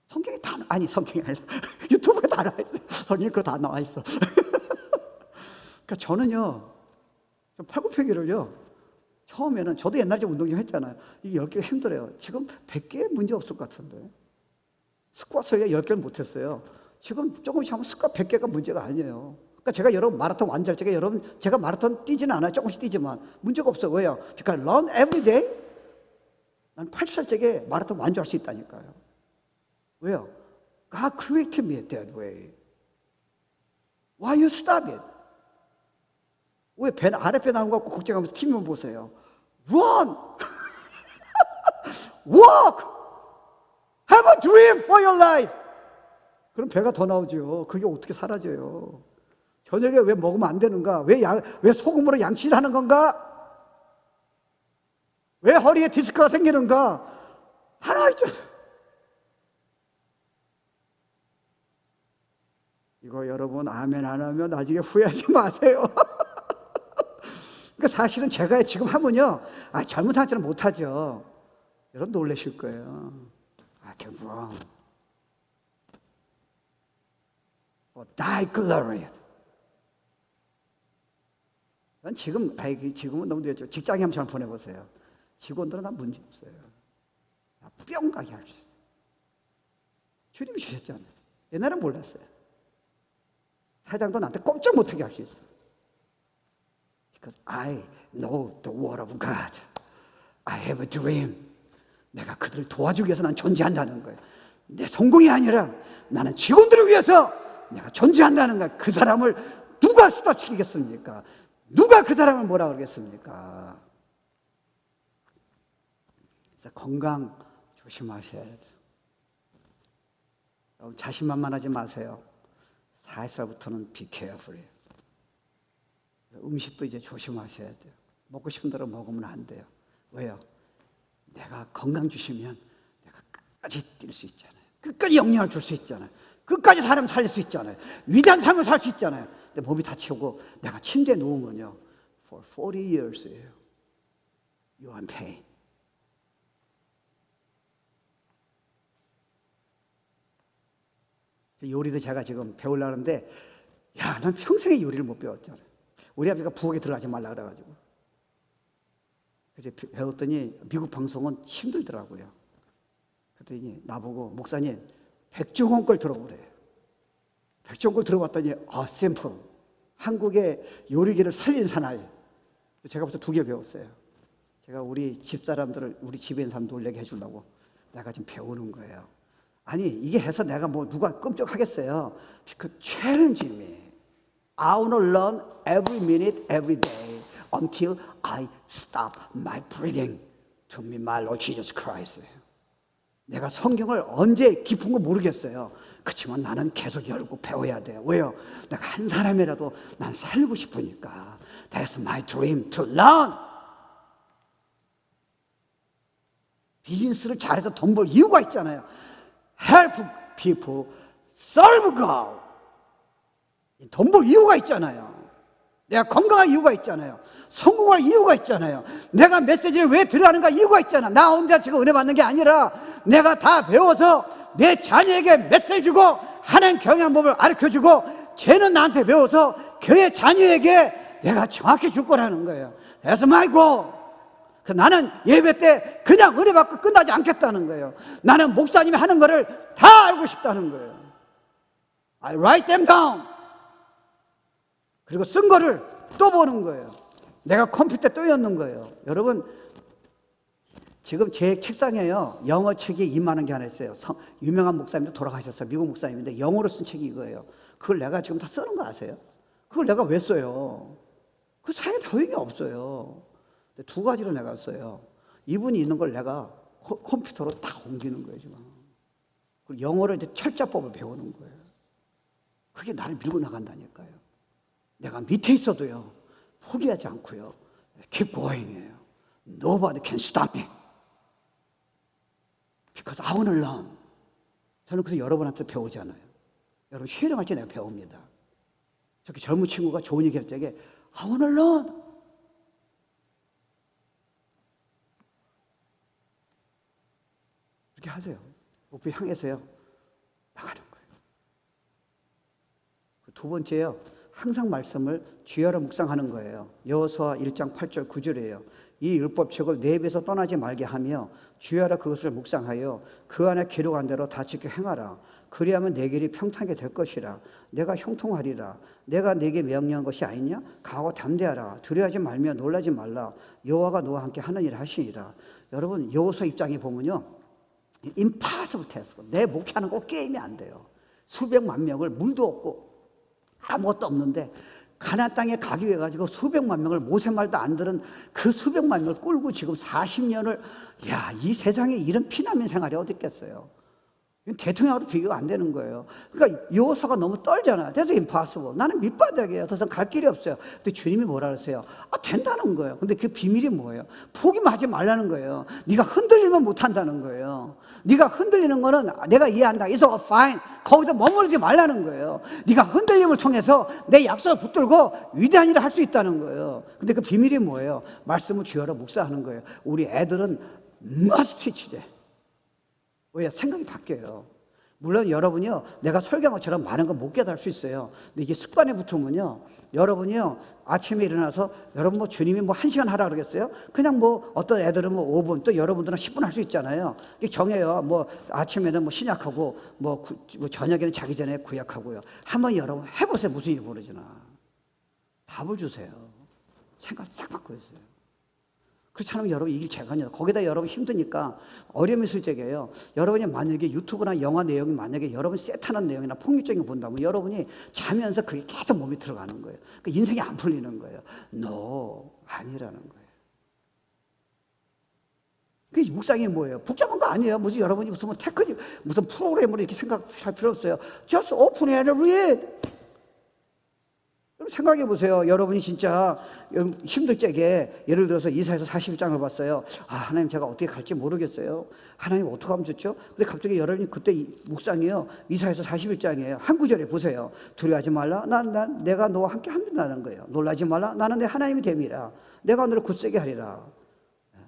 성경에 다, 아니 성경이 아니라 유튜브에 다 나와 있어요. 성경에 그거 다 나와 있어. 그러니까 저는요, 좀 팔굽혀펴기를요, 처음에는 저도 옛날에 운동 좀 했잖아요. 이게 10개가 힘들어요. 지금 100개 문제 없을 것 같은데. 스쿼트를 10개를 못했어요. 지금 조금씩 하면 스쿼트 100개가 문제가 아니에요. 그러니까 제가 여러분 마라톤 완주할 적에 여러분 제가 마라톤 뛰지는 않아요. 조금씩 뛰지만 문제가 없어요. 왜요? 그러니까 run every day. 난 80살짜리에 마라톤 완주할 수 있다니까요. 왜요? God created me that way. Why you stop it? 왜 아랫배 나온 거 갖고 걱정하면서 TV만 보세요. Run! Walk! Have a dream for your life! 그럼 배가 더 나오죠. 그게 어떻게 사라져요? 저녁에 왜 먹으면 안 되는가? 왜 소금으로 양치를 하는 건가? 왜 허리에 디스크가 생기는가? 다 나와 있잖아요. 이거 여러분 아멘 안 하면 나중에 후회하지 마세요. 그러니까 사실은 제가 지금 하면요, 젊은 사람처럼 못하죠. 여러분 놀라실 거예요. can run. Die glory. 난 지금은 너무 늦었죠. 직장에 한번 잘 보내보세요. 직원들은 다 문제 없어요. 뿅 가게 할 수 있어요. 주님이 주셨잖아요. 옛날엔 몰랐어요. 사장도 나한테 꼼짝 못하게 할 수 있어요. Because I know the word of God. I have a dream. 내가 그들을 도와주기 위해서 난 존재한다는 거예요. 내 성공이 아니라 나는 직원들을 위해서 내가 존재한다는 거예요. 그 사람을 누가 스탑시키겠습니까? 누가 그 사람을 뭐라 그러겠습니까? 그래서 건강 조심하셔야 돼요. 자신만만하지 마세요. 40살부터는 be careful이에요. 음식도 이제 조심하셔야 돼요. 먹고 싶은 대로 먹으면 안 돼요. 왜요? 내가 건강 주시면 내가 끝까지 뛸 수 있잖아요. 끝까지 영향을 줄 수 있잖아요. 끝까지 사람 살릴 수 있잖아요. 위대한 삶을 살 수 있잖아요. 내 몸이 다치고 내가 침대에 누우면요, for 40 years예요. You are in pain. 요리도 제가 지금 배우려는데, 난 평생에 요리를 못 배웠잖아요. 우리 아버지가 부엌에 들어가지 말라 그래가지고. 그래서 배웠더니 미국 방송은 힘들더라고요. 그랬더니 나보고, 목사님, 백종원 걸 들어보래요. 백종원 걸 들어봤더니, 샘플. 한국의 요리계를 살린 사나이. 제가 벌써 2개 배웠어요. 제가 우리 집사람들을, 우리 집에 있는 사람 놀래게 해주려고 내가 지금 배우는 거예요. 아니 이게 해서 내가 뭐 누가 끔찍하겠어요. 그 challenge me. I want to learn every minute, every day until I stop my breathing to meet my Lord Jesus Christ. 내가 성경을 언제 깊은 거 모르겠어요. 그렇지만 나는 계속 열고 배워야 돼요. 왜요? 내가 한 사람이라도 난 살고 싶으니까. That's my dream to learn. 비즈니스를 잘해서 돈 벌 이유가 있잖아요. Help people, serve God. 돈 벌 이유가 있잖아요. 내가 건강할 이유가 있잖아요. 성공할 이유가 있잖아요. 내가 메시지를 왜 들어가는가 이유가 있잖아. 나 혼자 지금 은혜 받는 게 아니라 내가 다 배워서 내 자녀에게 메시지 주고 하나님 경영법을 가르쳐주고 쟤는 나한테 배워서 교회 자녀에게 내가 정확히 줄 거라는 거예요. That's my goal. 나는 예배 때 그냥 은혜 받고 끝나지 않겠다는 거예요. 나는 목사님이 하는 거를 다 알고 싶다는 거예요. I write them down. 그리고 쓴 거를 또 보는 거예요. 내가 컴퓨터에 또 였는 거예요. 여러분 지금 제 책상에요 영어 책이 이만한 게 하나 있어요. 유명한 목사님도 돌아가셨어요. 미국 목사님인데 영어로 쓴 책이 이거예요. 그걸 내가 지금 다 쓰는 거 아세요? 그걸 내가 왜 써요? 그 사에 다용이 없어요. 두 가지로 내가 써요. 이분이 있는 걸 내가 컴퓨터로 다 옮기는 거예요 지금. 그리고 영어로 이제 철자법을 배우는 거예요. 그게 나를 밀고 나간다니까요. 내가 밑에 있어도요 포기하지 않고요 keep going이에요. Nobody can stop me because I want to learn. 저는 그래서 여러분한테 배우잖아요. 여러분 쉐어링할 때 내가 배웁니다. 저렇게 젊은 친구가 좋은 얘기 할 적에 I want to learn. 이렇게 하세요. 목표 향해서요 나가는 거예요. 두 번째요 항상 말씀을 주야로 묵상하는 거예요. 여호수아 1장 8절 9절이에요. 이 율법책을 내 입에서 떠나지 말게 하며 주야로 그것을 묵상하여 그 안에 기록한 대로 다 지켜 행하라. 그리하면 내 길이 평탄하게 될 것이라. 내가 형통하리라. 내가 내게 명령한 것이 아니냐? 강하고 담대하라. 두려워하지 말며 놀라지 말라. 여호와가 너와 함께 하느니라 하시니라. 여러분 여호수아 입장에 보면요 impossible task. 내 목회하는 거 게임이 안 돼요. 수백만 명을 물도 없고 아무것도 없는데 가나안 땅에 가기 위해 가지고 수백만 명을 모세 말도 안 들은 그 수백만 명을 끌고 지금 40년을 이 세상에 이런 피난민 생활이 어디 있겠어요. 대통령하고도 비교가 안 되는 거예요. 그러니까 여호수아가 너무 떨잖아요. That's impossible. 나는 밑바닥이에요. 더 이상 갈 길이 없어요. 근데 주님이 뭐라 그랬어요? 된다는 거예요. 근데 그 비밀이 뭐예요? 포기만 하지 말라는 거예요. 네가 흔들리면 못한다는 거예요. 네가 흔들리는 거는 내가 이해한다. It's all fine. 거기서 머무르지 말라는 거예요. 네가 흔들림을 통해서 내 약속을 붙들고 위대한 일을 할 수 있다는 거예요. 근데 그 비밀이 뭐예요? 말씀을 주여라 묵상하는 거예요. 우리 애들은 must teach 돼. 왜? 생각이 바뀌어요. 물론 여러분이요 내가 설교한 것처럼 많은 거 못 깨달을 수 있어요. 근데 이게 습관에 붙으면요 여러분이요 아침에 일어나서 여러분 뭐 주님이 뭐 1시간 하라 그러겠어요? 그냥 뭐 어떤 애들은 뭐 5분 또 여러분들은 10분 할 수 있잖아요. 정해요. 뭐 아침에는 뭐 신약하고 뭐 저녁에는 자기 전에 구약하고요. 한번 여러분 해보세요. 무슨 일이 벌어지나. 답을 주세요. 생각 싹 바꾸세요. 그렇지 않으면 여러분 이길 재간이에요. 거기다 여러분 힘드니까 어려움이 있을 적이에요. 여러분이 만약에 유튜브나 영화 내용이 만약에 여러분 세탄한 내용이나 폭력적인 거 본다면 여러분이 자면서 그게 계속 몸에 들어가는 거예요. 그러니까 인생이 안 풀리는 거예요. No, 아니라는 거예요. 그 묵상이 뭐예요? 복잡한 거 아니에요. 무슨 여러분이 무슨 뭐 테크닉, 무슨 프로그램으로 이렇게 생각할 필요 없어요. Just open it and read. 생각해 보세요. 여러분이 진짜 힘들 적에 예를 들어서 이사야서 41장을 봤어요. 하나님 제가 어떻게 갈지 모르겠어요. 하나님 어떻게 하면 좋죠? 근데 갑자기 여러분이 그때 묵상이요. 이사야서 41장이에요. 한 구절에 보세요. 두려워하지 말라. 내가 너와 함께 한다는 거예요. 놀라지 말라. 나는 내 하나님이 됨이라. 내가 너를 굳세게 하리라.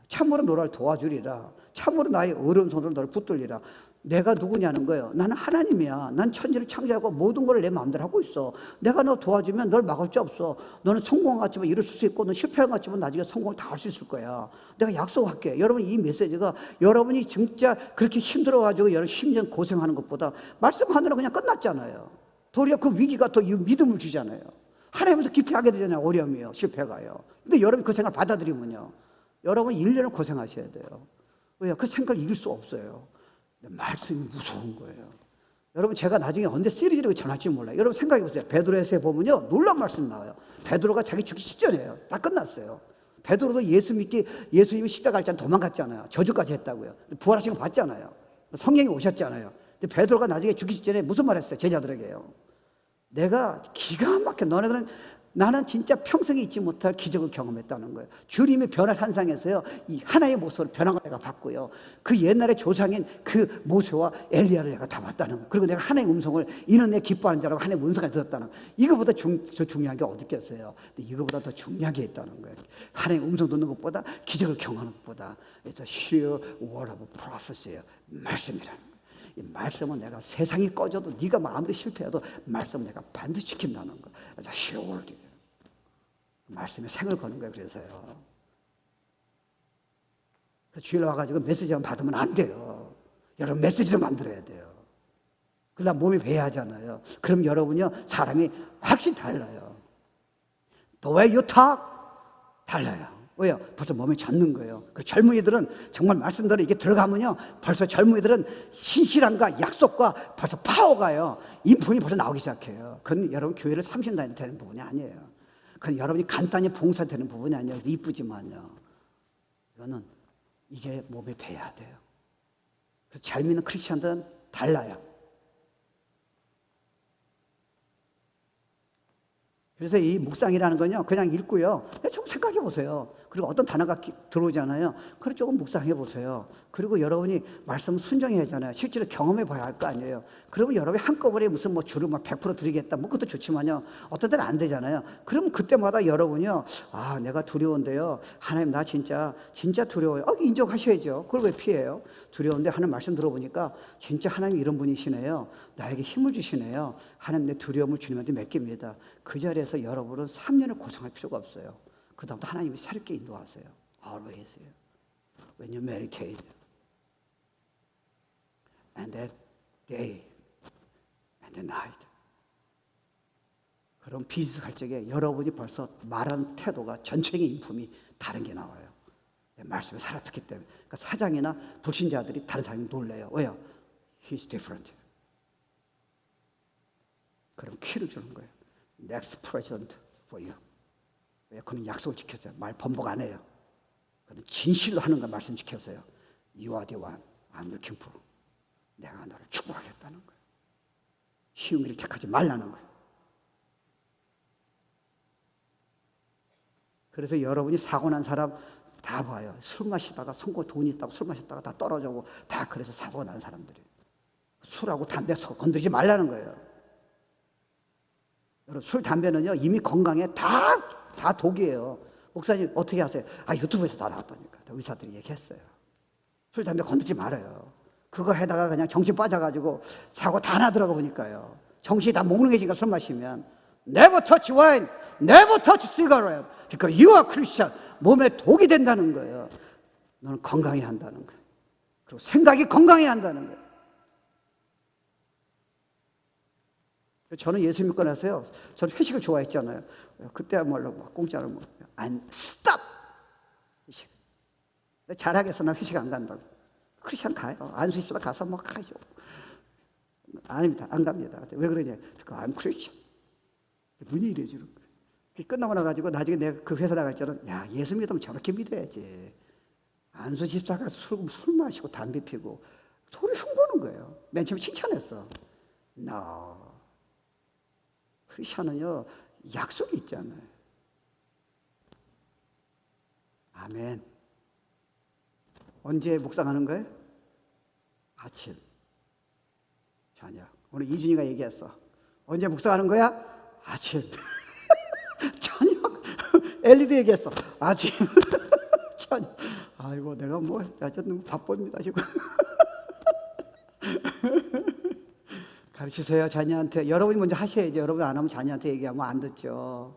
참으로 너를 도와주리라. 참으로 나의 어려운 손으로 너를 붙들리라. 내가 누구냐는 거예요. 나는 하나님이야. 난 천지를 창조하고 모든 걸 내 마음대로 하고 있어. 내가 너 도와주면 널 막을 수 없어. 너는 성공 같지만 이룰 수 있고 넌 실패한 것 같지만 나중에 성공을 다 할 수 있을 거야. 내가 약속할게. 여러분 이 메시지가 여러분이 진짜 그렇게 힘들어가지고 여러 10년 고생하는 것보다 말씀하느라 그냥 끝났잖아요. 도리어 그 위기가 더 믿음을 주잖아요. 하나님부터 깊이 하게 되잖아요. 어려움이요. 실패가요. 근데 여러분이 그 생각을 받아들이면요. 여러분 1년을 고생하셔야 돼요. 왜요? 그 생각을 이길 수 없어요. 말씀이 무서운 거예요. 여러분 제가 나중에 언제 시리즈로 전할지 몰라요. 여러분 생각해 보세요. 베드로에서 보면요 놀라운 말씀 나와요. 베드로가 자기 죽기 직전이에요. 다 끝났어요. 베드로도 예수님이 십자가 갈 때 도망갔잖아요. 저주까지 했다고요. 부활하신 거 봤잖아요. 성령이 오셨잖아요. 근데 베드로가 나중에 죽기 직전에 무슨 말 했어요? 제자들에게요. 내가 기가 막혀 너네들은 나는 진짜 평생에 잊지 못할 기적을 경험했다는 거예요. 주님의 변화 산상에서요 이 하나의 모습으로 변한 걸 내가 봤고요. 그 옛날의 조상인 그 모세와 엘리야를 내가 다 봤다는 거예요. 그리고 내가 하나의 음성을 이는 내 기뻐하는 자라고 하나의 음성을 들었다는 거예요. 이거보다 더 중요한 게 어디 있겠어요. 근데 이거보다 더 중요한 게 있다는 거예요. 하나의 음성 듣는 것보다 기적을 경험하는 것보다 It's a sure word of prophecy. 말씀이라는 거예요. 이 말씀은 내가 세상이 꺼져도 네가 아무리 실패해도 말씀은 내가 반드시 지킨다는 거. It's a sure word. 말씀에 생을 거는 거예요. 그래서요. 주일 와가지고 메시지만 받으면 안 돼요. 여러분 메시지를 만들어야 돼요. 그러나 몸이 배야하잖아요. 그럼 여러분요 사람이 확실히 달라요. The way you talk 달라요. 왜요? 벌써 몸에 젖는 거예요. 그 젊은이들은 정말 말씀대로 이게 들어가면요 벌써 젊은이들은 신실함과 약속과 벌써 파워가요 인품이 벌써 나오기 시작해요. 그건 여러분 교회를 30년 다녀도 되는 부분이 아니에요. 그건 여러분이 간단히 봉사되는 부분이 아니에요. 이쁘지만요. 이거는 이게 몸에 배야 돼요. 그래서 잘 믿는 크리스천들은 달라요. 그래서 이 묵상이라는 건요 그냥 읽고요 좀 생각해 보세요. 그리고 어떤 단어가 들어오잖아요. 그걸 조금 묵상해 보세요. 그리고 여러분이 말씀 순종해야 하잖아요. 실제로 경험해 봐야 할 거 아니에요. 그러면 여러분이 한꺼번에 무슨 뭐 주를 막 100% 드리겠다 뭐 그것도 좋지만요 어떤 때는 안 되잖아요. 그러면 그때마다 여러분이요 아 내가 두려운데요 하나님 나 진짜 두려워요. 인정하셔야죠. 그걸 왜 피해요? 두려운데 하나님 말씀 들어보니까 진짜 하나님 이런 분이시네요. 나에게 힘을 주시네요. 하나님 내 두려움을 주님한테 맡깁니다. 그 자리에서 여러분은 3년을 고생할 필요가 없어요. 그 다음부터 하나님이 새롭게 인도하세요. Always. When you meditate. And that day. And the night. 그럼 비슷할 적에 여러분이 벌써 말하는 태도가 전체적인 인품이 다른 게 나와요. 말씀에 살아왔기 때문에. 그러니까 사장이나 불신자들이 다른 사람이 놀래요. 왜요? He's different. 그럼 키를 주는 거예요. Next present for you. 왜? 그는 약속을 지켰어요. 말 번복 안 해요. 그는 진실로 하는 걸 말씀 지켰어요. You are the one I'm looking for. 내가 너를 축복하겠다는 거예요. 쉬운 길을 택하지 말라는 거예요. 그래서 여러분이 사고 난 사람 다 봐요. 술 마시다가 성공 돈이 있다고 술 마셨다가 다 떨어져고 다 그래서 사고가 난 사람들이 술하고 담배 건드리지 말라는 거예요. 여러분 술 담배는요 이미 건강에 다 독이에요. 목사님 어떻게 하세요? 유튜브에서 다 나왔다니까. 의사들이 얘기했어요. 술 담배 건드리지 말아요. 그거 해다가 그냥 정신 빠져가지고 사고 다 나더라고 보니까요. 정신이 다 몽롱해지니까 술 마시면 Never touch wine, never touch cigarette. 그러니까 you are Christian. 몸에 독이 된다는 거예요. 너는 건강해야 한다는 거예요. 그리고 생각이 건강해야 한다는 거예요. 저는 예수 믿고 나서요. 저는 회식을 좋아했잖아요. 그때야말로 막 공짜로 뭐 안 스탑. 회식. 잘하겠어. 나 회식 안 간다고. 크리스천 가요. 안수입소다 가서 뭐 가죠. 아닙니다. 안 갑니다. 왜 그러냐? I'm Christian. 문이 이래지는 거예요. 끝나고 나가지고 나중에 내가 그 회사 나갈 때는 야 예수 믿으면 저렇게 믿어야지. 안수 집사가 술 마시고 담배 피고 소리 흉보는 거예요. 맨 처음에 칭찬했어. No. 크리스천은요 약속이 있잖아요. 아멘. 언제 묵상하는 거예요? 아침, 저녁. 오늘 이준이가 얘기했어. 언제 묵상하는 거야? 아침, 저녁. 엘리도 얘기했어. 아침, 저녁. 아이고 내가 뭐 너무 바쁩니다 지금. 가르치세요 자녀한테. 여러분이 먼저 하셔야죠. 여러분 안 하면 자녀한테 얘기하면 안 듣죠.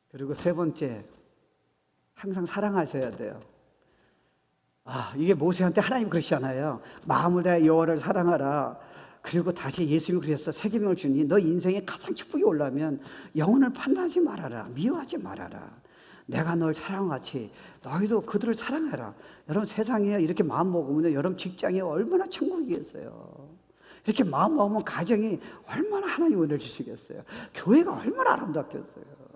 그리고 세 번째, 항상 사랑하셔야 돼요. 이게 모세한테 하나님 그러시잖아요. 마음을 다해 여호와를 사랑하라. 그리고 다시 예수님이 그랬어. 세계명을 주니 너 인생에 가장 축복이 올라면 영혼을 판단하지 말아라. 미워하지 말아라. 내가 널 사랑같이 너희도 그들을 사랑해라. 여러분 세상에 이렇게 마음 먹으면 여러분 직장에 얼마나 천국이겠어요. 이렇게 마음 먹으면 가정이 얼마나 하나님 은혜를 주시겠어요. 교회가 얼마나 아름답겠어요.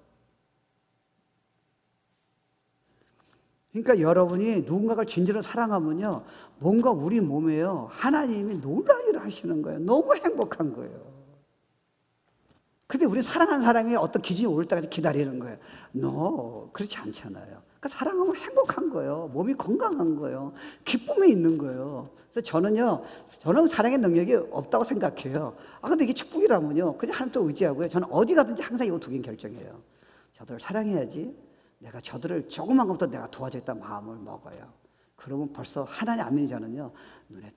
그러니까 여러분이 누군가를 진정으로 사랑하면요, 뭔가 우리 몸에요 하나님이 놀라운 일을 하시는 거예요. 너무 행복한 거예요. 근데 우리 사랑하는 사람이 어떤 기준이 올 때까지 기다리는 거예요. 그렇지 않잖아요. 그러니까 사랑하면 행복한 거예요. 몸이 건강한 거예요. 기쁨이 있는 거예요. 그래서 저는 사랑의 능력이 없다고 생각해요. 근데 이게 축복이라면요, 그냥 하나님 또 의지하고요. 저는 어디 가든지 항상 이거 두 개는 결정해요. 저들을 사랑해야지. 내가 저들을 조그만 것부터 내가 도와주겠다 마음을 먹어요. 그러면 벌써 하나님 안 믿는 자는요, 눈에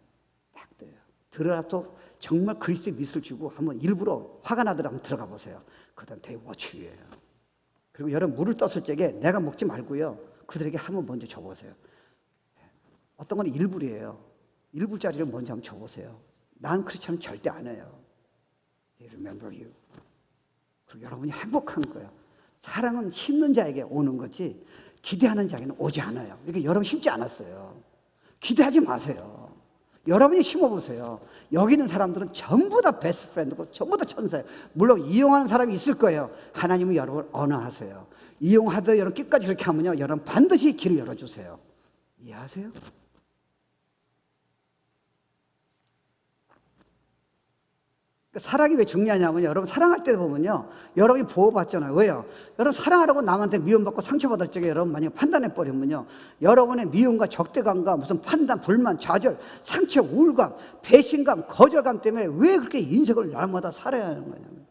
딱 띄어요. 들어라도 정말 그리스도의 미술 주고 한번 일부러 화가 나더라도 한번 들어가 보세요. 그다음 되게 워치예요. 그리고 여러분 물을 떴을 적에 내가 먹지 말고요, 그들에게 한번 먼저 줘보세요. 어떤 건 일불이에요. 일불짜리를 먼저 한번 줘보세요. 난 그렇지 않으면 절대 안 해요. They remember you. 그리고 여러분이 행복한 거예요. 사랑은 심는 자에게 오는 거지 기대하는 자에게는 오지 않아요. 이게 여러분 심지 않았어요. 기대하지 마세요. 여러분이 심어보세요. 여기 있는 사람들은 전부 다 베스트 프렌드고 전부 다 천사예요. 물론 이용하는 사람이 있을 거예요. 하나님은 여러분을 언어하세요. 이용하듯 여러분 끝까지 그렇게 하면요, 여러분 반드시 길을 열어주세요. 이해하세요? 사랑이 왜 중요하냐면 여러분 사랑할 때 보면요, 여러분이 보호받잖아요. 왜요? 여러분 사랑하라고 남한테 미움받고 상처받을 적에 여러분 만약에 판단해버리면요, 여러분의 미움과 적대감과 무슨 판단, 불만, 좌절, 상처, 우울감, 배신감, 거절감 때문에 왜 그렇게 인생을 날마다 살아야 하는 거냐면,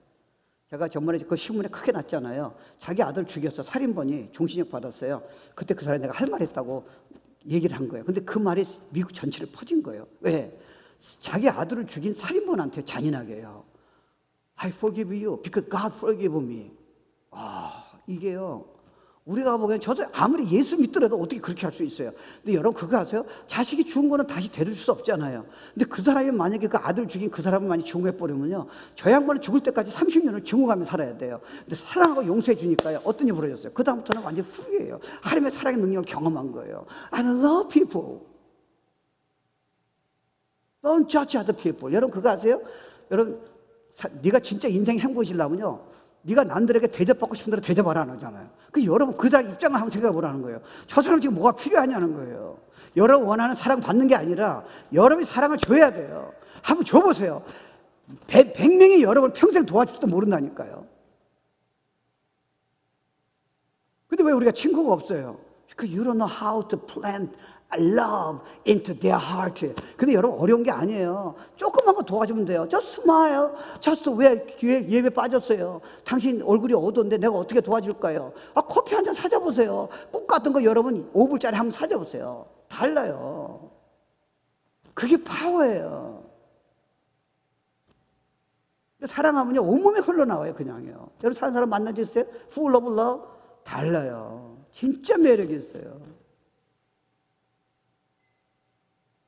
제가 전번에 그 신문에 크게 났잖아요. 자기 아들 죽였어. 살인범이 종신형 받았어요. 그때 그 사람이 내가 할 말 했다고 얘기를 한 거예요. 근데 그 말이 미국 전체를 퍼진 거예요. 왜? 자기 아들을 죽인 살인범한테 잔인하게요. I forgive you because God forgave me. 이게요, 우리가 보기엔 저도 아무리 예수 믿더라도 어떻게 그렇게 할 수 있어요. 근데 여러분 그거 아세요? 자식이 죽은 거는 다시 데려줄 수 없잖아요. 근데 그 사람이 만약에 그 아들 죽인 그 사람을 많이 증오해버리면요, 저 양반은 죽을 때까지 30년을 증오하며 살아야 돼요. 근데 사랑하고 용서해 주니까요, 어떤 일이 벌어졌어요? 그 다음부터는 완전 후회예요. 하나님의 사랑의 능력을 경험한 거예요. I love people. Don't judge other people. 여러분 그거 아세요? 여러분 네가 진짜 인생 행복해지려면요, 네가 남들에게 대접받고 싶은 대로 대접을 안 하잖아요. 여러분 그 사람 입장을 한번 생각해 보라는 거예요. 저 사람 지금 뭐가 필요하냐는 거예요. 여러분 원하는 사랑 받는 게 아니라 여러분이 사랑을 줘야 돼요. 한번 줘보세요. 100명이 여러분을 평생 도와줄지도 모른다니까요. 근데 왜 우리가 친구가 없어요? Because you don't know how to plant love into their heart. 근데 여러분 어려운 게 아니에요. 조그만 거 도와주면 돼요. Just smile. Just 왜 예배 빠졌어요? 당신 얼굴이 어두운데 내가 어떻게 도와줄까요? 커피 한 잔 사줘보세요. 꽃 같은 거 여러분 5불짜리 한번 사줘보세요. 달라요. 그게 파워예요. 사랑하면요 온몸에 흘러나와요. 그냥요. 여러분 사는 사람 만난 적 있어요? Full of love? 달라요. 진짜 매력이 있어요.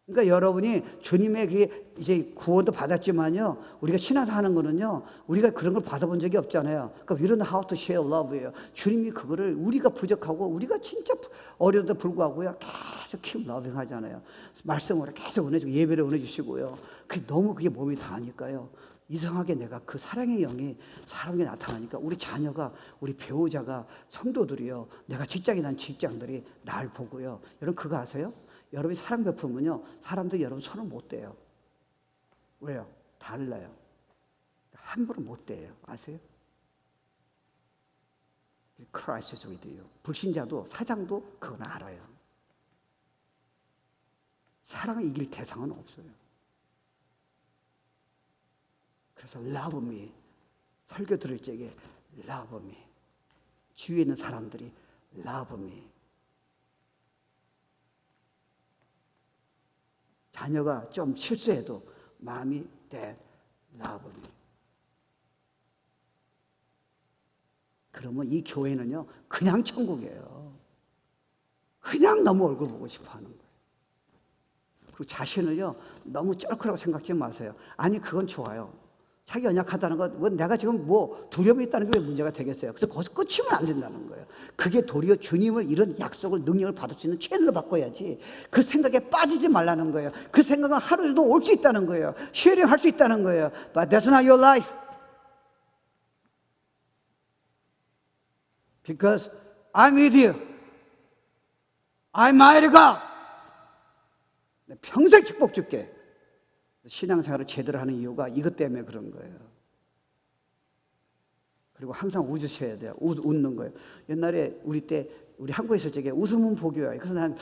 그러니까 여러분이 주님의 이제 구원도 받았지만요, 우리가 신앙생활 하는 거는요, 우리가 그런 걸 받아본 적이 없잖아요. 그러니까 we don't know how to share love예요. 주님이 그거를 우리가 부족하고 우리가 진짜 어려도 불구하고요, 계속 keep loving 하잖아요. 말씀으로 계속 은혜 주고 예배를 은혜 주시고요. 너무 그게 몸이 닿으니까요. 이상하게 내가 그 사랑의 영이 사람에게 나타나니까 우리 자녀가, 우리 배우자가, 성도들이요, 내가 직장에 난 직장들이 날 보고요. 여러분 그거 아세요? 여러분이 사랑 베풀면요, 사람들이 여러분 손을 못 대요. 왜요? 달라요. 함부로 못 대요. 아세요? Christ is with you. 불신자도 사장도 그건 알아요. 사랑을 이길 대상은 없어요. 그래서 love me. 설교 들을 적에 love me. 주위에 있는 사람들이 love me. 자녀가 좀 실수해도 마음이 Dad, love me. 그러면 이 교회는요, 그냥 천국이에요. 그냥 너무 얼굴 보고 싶어 하는 거예요. 그리고 자신을요 너무 쩔거라고 생각하지 마세요. 아니 그건 좋아요. 자기 연약하다는 건 내가 지금 뭐 두려움이 있다는 게 왜 문제가 되겠어요? 그래서 거기서 끝이면 안 된다는 거예요. 그게 도리어 주님을 이런 약속을 능력을 받을 수 있는 채널로 바꿔야지. 그 생각에 빠지지 말라는 거예요. 그 생각은 하루에도 올 수 있다는 거예요. 쉐어링 할 수 있다는 거예요. But that's not your life. Because I'm with you. I'm mighty God. 평생 축복 줄게. 신앙생활을 제대로 하는 이유가 이것 때문에 그런 거예요. 그리고 항상 웃으셔야 돼요. 웃는 거예요. 옛날에 우리 한국에 있을 적에 웃으면 복이야. 그래서 난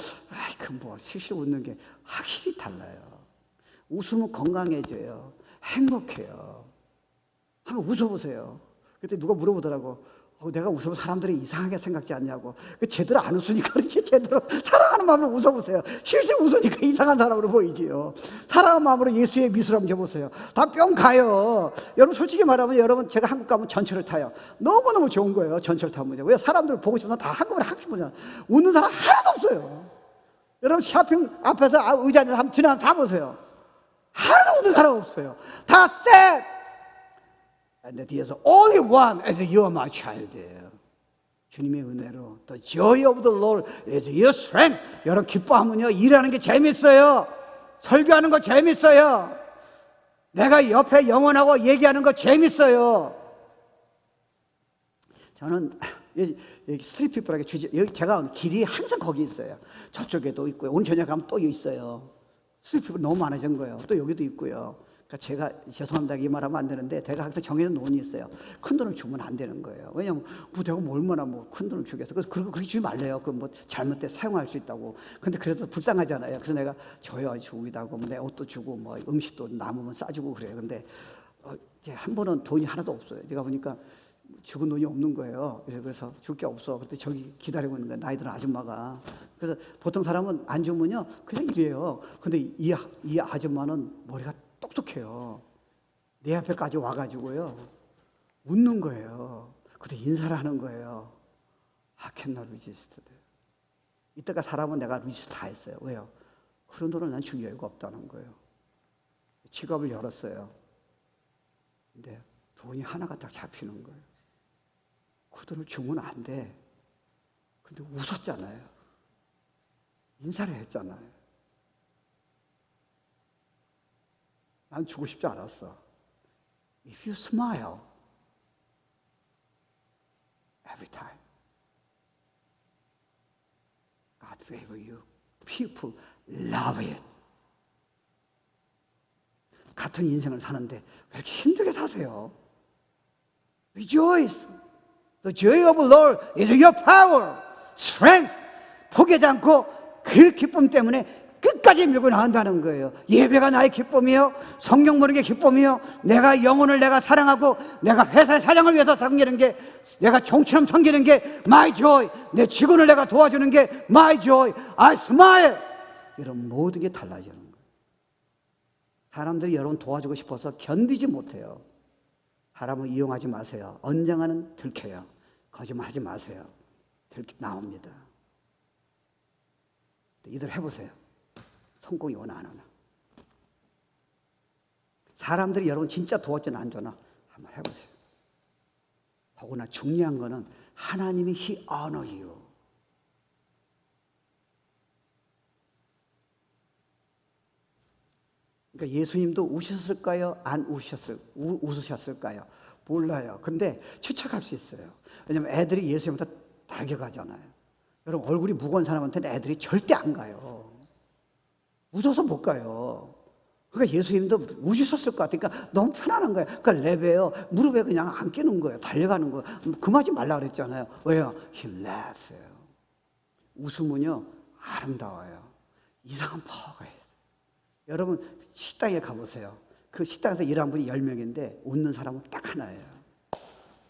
실실 웃는 게 확실히 달라요. 웃으면 건강해져요. 행복해요. 한번 웃어보세요. 그때 누가 물어보더라고. 내가 웃으면 사람들이 이상하게 생각지 않냐고. 제대로 안 웃으니까 그렇지. 제대로 사랑하는 마음으로 웃어보세요. 실실 웃으니까 이상한 사람으로 보이지요. 사랑하는 마음으로 예수의 미소를 한번 줘보세요. 다 뿅 가요. 여러분 솔직히 말하면 여러분 제가 한국 가면 전철을 타요. 너무너무 좋은 거예요. 전철 타면. 왜 사람들 보고 싶어서 다 한꺼번에 학교 보잖아. 웃는 사람 하나도 없어요. 여러분 쇼핑 앞에서 의자 앉아서 한번 지나가서 다 보세요. 하나도 웃는 사람 없어요. 다 sad. And that he is only one as you are my child. 주님의 은혜로 the joy of the Lord is your strength. 여러분 기뻐하면요 일하는 게 재밌어요. 설교하는 거 재밌어요. 내가 옆에 영원하고 얘기하는 거 재밌어요. 저는 여기 스트리트 피플하게 제가 길이 항상 거기 있어요. 저쪽에도 있고요. 오늘 저녁에 가면 또 있어요. 스트리트 피플 너무 많아진 거예요. 또 여기도 있고요. 그러니까 제가 죄송합니다 이 말하면 안 되는데 제가 항상 정해놓은 논이 있어요. 큰 돈을 주면 안 되는 거예요. 왜냐면 내가 얼마나 큰 돈을 주겠어. 그래서 그렇게 주지 말래요. 잘못돼 사용할 수 있다고. 근데 그래도 불쌍하잖아요. 그래서 내가 줘요 주기다고 내 옷도 주고 음식도 남으면 싸주고 그래요. 근데 이제 한 번은 돈이 하나도 없어요. 제가 보니까 죽은 돈이 없는 거예요. 그래서 줄 게 없어. 그때 저기 기다리고 있는 거예요. 나이 든 아줌마가. 그래서 보통 사람은 안 주면요 그냥 이래요. 근데 이 아줌마는 머리가 똑똑해요. 내 앞에까지 와가지고요 웃는 거예요. 그때 인사를 하는 거예요. I cannot resist. 이때가 사람은 내가 리스트 다 했어요. 왜요? 그런 돈을 난 줄 여유가 없다는 거예요. 지갑을 열었어요. 근데 돈이 하나가 딱 잡히는 거예요. 그 돈을 주면 안 돼. 근데 웃었잖아요. 인사를 했잖아요. 난 주고 싶지 않았어. If you smile every time, God favor you. People love it. 같은 인생을 사는데 왜 이렇게 힘들게 사세요? Rejoice. The joy of the Lord is your power, strength. 포기하지 않고 그 기쁨 때문에 끝까지 밀고 나간다는 거예요. 예배가 나의 기쁨이요. 성경 보는 게 기쁨이요. 내가 영혼을 내가 사랑하고 내가 회사의 사장을 위해서 섬기는 게 내가 종처럼 섬기는 게 my joy. 내 직원을 내가 도와주는 게 my joy. I smile. 이런 모든 게 달라지는 거예요. 사람들이 여러분 도와주고 싶어서 견디지 못해요. 사람을 이용하지 마세요. 언젠가는 들켜요. 거짓말하지 마세요. 나옵니다. 이들 해보세요. 성공이 오나 안 오나. 사람들이 여러분 진짜 도와주나 안 주나 한번 해보세요. 더구나 중요한 거는 하나님이 He honor you. 그러니까 예수님도 우셨을까요? 안 웃으셨을까요? 몰라요. 근데 추측할 수 있어요. 왜냐하면 애들이 예수님부터 달겨가잖아요. 여러분 얼굴이 무거운 사람한테는 애들이 절대 안 가요. 웃어서 못 가요. 그러니까 예수님도 웃으셨을 것 같으니까 너무 편안한 거예요. 그러니까 레베요 무릎에 그냥 안 끼는 거예요. 달려가는 거예요. 금하지 말라 그랬잖아요. 왜요? He laughs. 웃으면요 아름다워요. 이상한 파워가 있어요. 여러분 식당에 가보세요. 그 식당에서 일하는 분이 10명인데 웃는 사람은 딱 하나예요.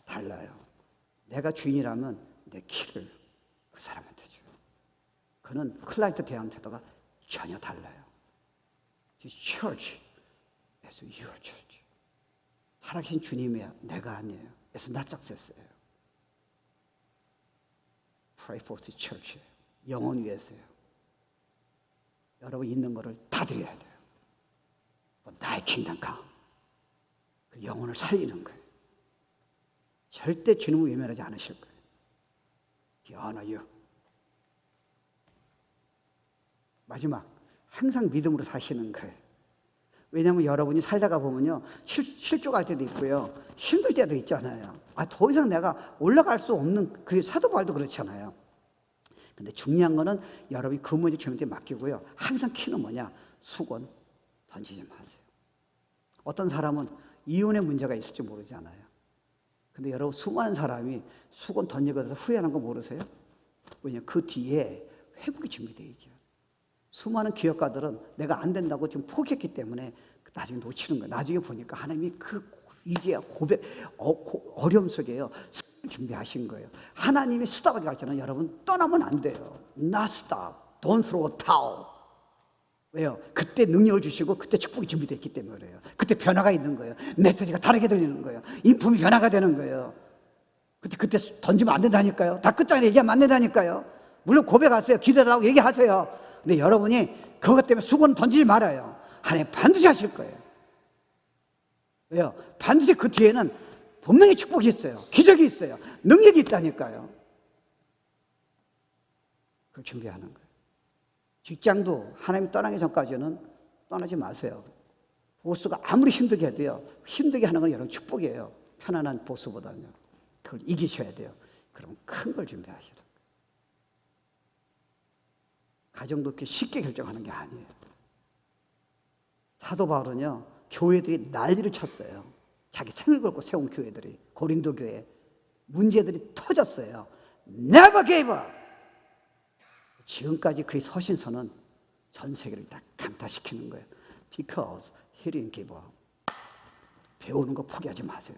달라요. 내가 주인이라면 내 키를 그 사람한테 줘요. 그는 클라이언트 대하는 태도가 전혀 달라요. Church is your church. 살아계신 주님이야. 내가 아니에요. It's not success예요. Pray for the church. 영혼 위해서요. 여러분 있는 거를 다 드려야 돼요. 나의 킹덤 가. 그 영혼을 살리는 거예요. 절대 주님을 외면하지 않으실 거예요. He honor you. 마지막, 항상 믿음으로 사시는 거예요. 왜냐하면 여러분이 살다가 보면요, 실족할 때도 있고요, 힘들 때도 있잖아요. 더 이상 내가 올라갈 수 없는, 그 사도 바울도 그렇잖아요. 근데 중요한 거는 여러분이 그 문제 주님한테 맡기고요, 항상 키는 뭐냐? 수건 던지지 마세요. 어떤 사람은 이혼의 문제가 있을지 모르잖아요. 근데 여러분, 수많은 사람이 수건 던지고 나서 후회하는 거 모르세요? 왜냐하면 그 뒤에 회복이 준비되어 있죠. 수많은 기업가들은 내가 안 된다고 지금 포기했기 때문에 나중에 놓치는 거예요. 나중에 보니까 하나님이 그 위기와 어려움 속에요, 준비하신 거예요. 하나님이 스탑하게 가르치잖아요. 여러분, 떠나면 안 돼요. Not stop. Don't throw a towel. 왜요? 그때 능력을 주시고 그때 축복이 준비됐기 때문에 그래요. 그때 변화가 있는 거예요. 메시지가 다르게 들리는 거예요. 인품이 변화가 되는 거예요. 그때 던지면 안 된다니까요. 다 끝장에 얘기하면 안 된다니까요. 물론 고백하세요. 기도하라고 얘기하세요. 근데 여러분이 그것 때문에 수건 던지지 말아요. 하나님 반드시 하실 거예요. 왜요? 반드시 그 뒤에는 분명히 축복이 있어요. 기적이 있어요. 능력이 있다니까요. 그걸 준비하는 거예요. 직장도 하나님 떠나기 전까지는 떠나지 마세요. 보스가 아무리 힘들게 해도요, 힘들게 하는 건 여러분 축복이에요. 편안한 보스보다는요. 그걸 이기셔야 돼요. 그럼 큰 걸 준비하셔야 돼요. 가정도 그렇게 쉽게 결정하는 게 아니에요. 사도 바울은요, 교회들이 난리를 쳤어요. 자기 생을 걸고 세운 교회들이, 고린도 교회 문제들이 터졌어요. Never gave up. 지금까지 그의 서신서는 전 세계를 다 강타시키는 거예요. Because he didn't give up. 배우는 거 포기하지 마세요.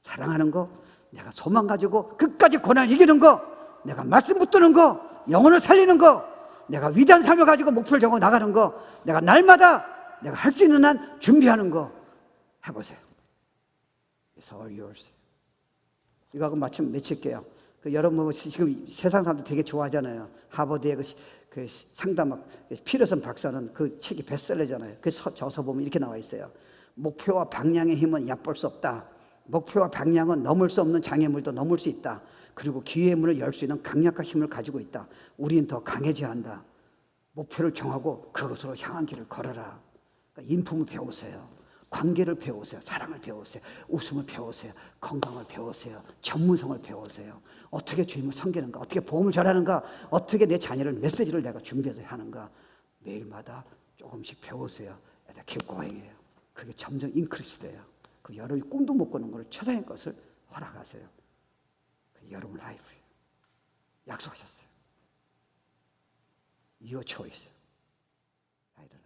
사랑하는 거, 내가 소망 가지고 끝까지 고난을 이기는 거, 내가 말씀 붙드는 거, 영혼을 살리는 거, 내가 위대한 삶을 가지고 목표를 정하고 나가는 거, 내가 날마다 내가 할 수 있는 한 준비하는 거 해보세요. It's all yours. 이거 하고 마침 맺힐게요. 여러분 지금 세상 사람들 되게 좋아하잖아요. 하버드의 그 상담학 피터슨 박사는 그 책이 베스트셀러잖아요. 그 저서 보면 이렇게 나와 있어요. 목표와 방향의 힘은 얕볼 수 없다. 목표와 방향은 넘을 수 없는 장애물도 넘을 수 있다. 그리고 기회의 문을 열 수 있는 강력한 힘을 가지고 있다. 우리는 더 강해져야 한다. 목표를 정하고 그것으로 향한 길을 걸어라. 그러니까 인품을 배우세요. 관계를 배우세요. 사랑을 배우세요. 웃음을 배우세요. 건강을 배우세요. 전문성을 배우세요. 어떻게 주님을 섬기는가, 어떻게 보험을 잘하는가, 어떻게 내 자녀를 메시지를 내가 준비해서 하는가, 매일마다 조금씩 배우세요. keep going이에요. 그게 점점 인크리스 돼요. 그 여러분이 꿈도 못 꾸는 걸 최상의 것을 허락하세요. 그 여러분 라이프예요. 약속하셨어요. Your choice. I don't know.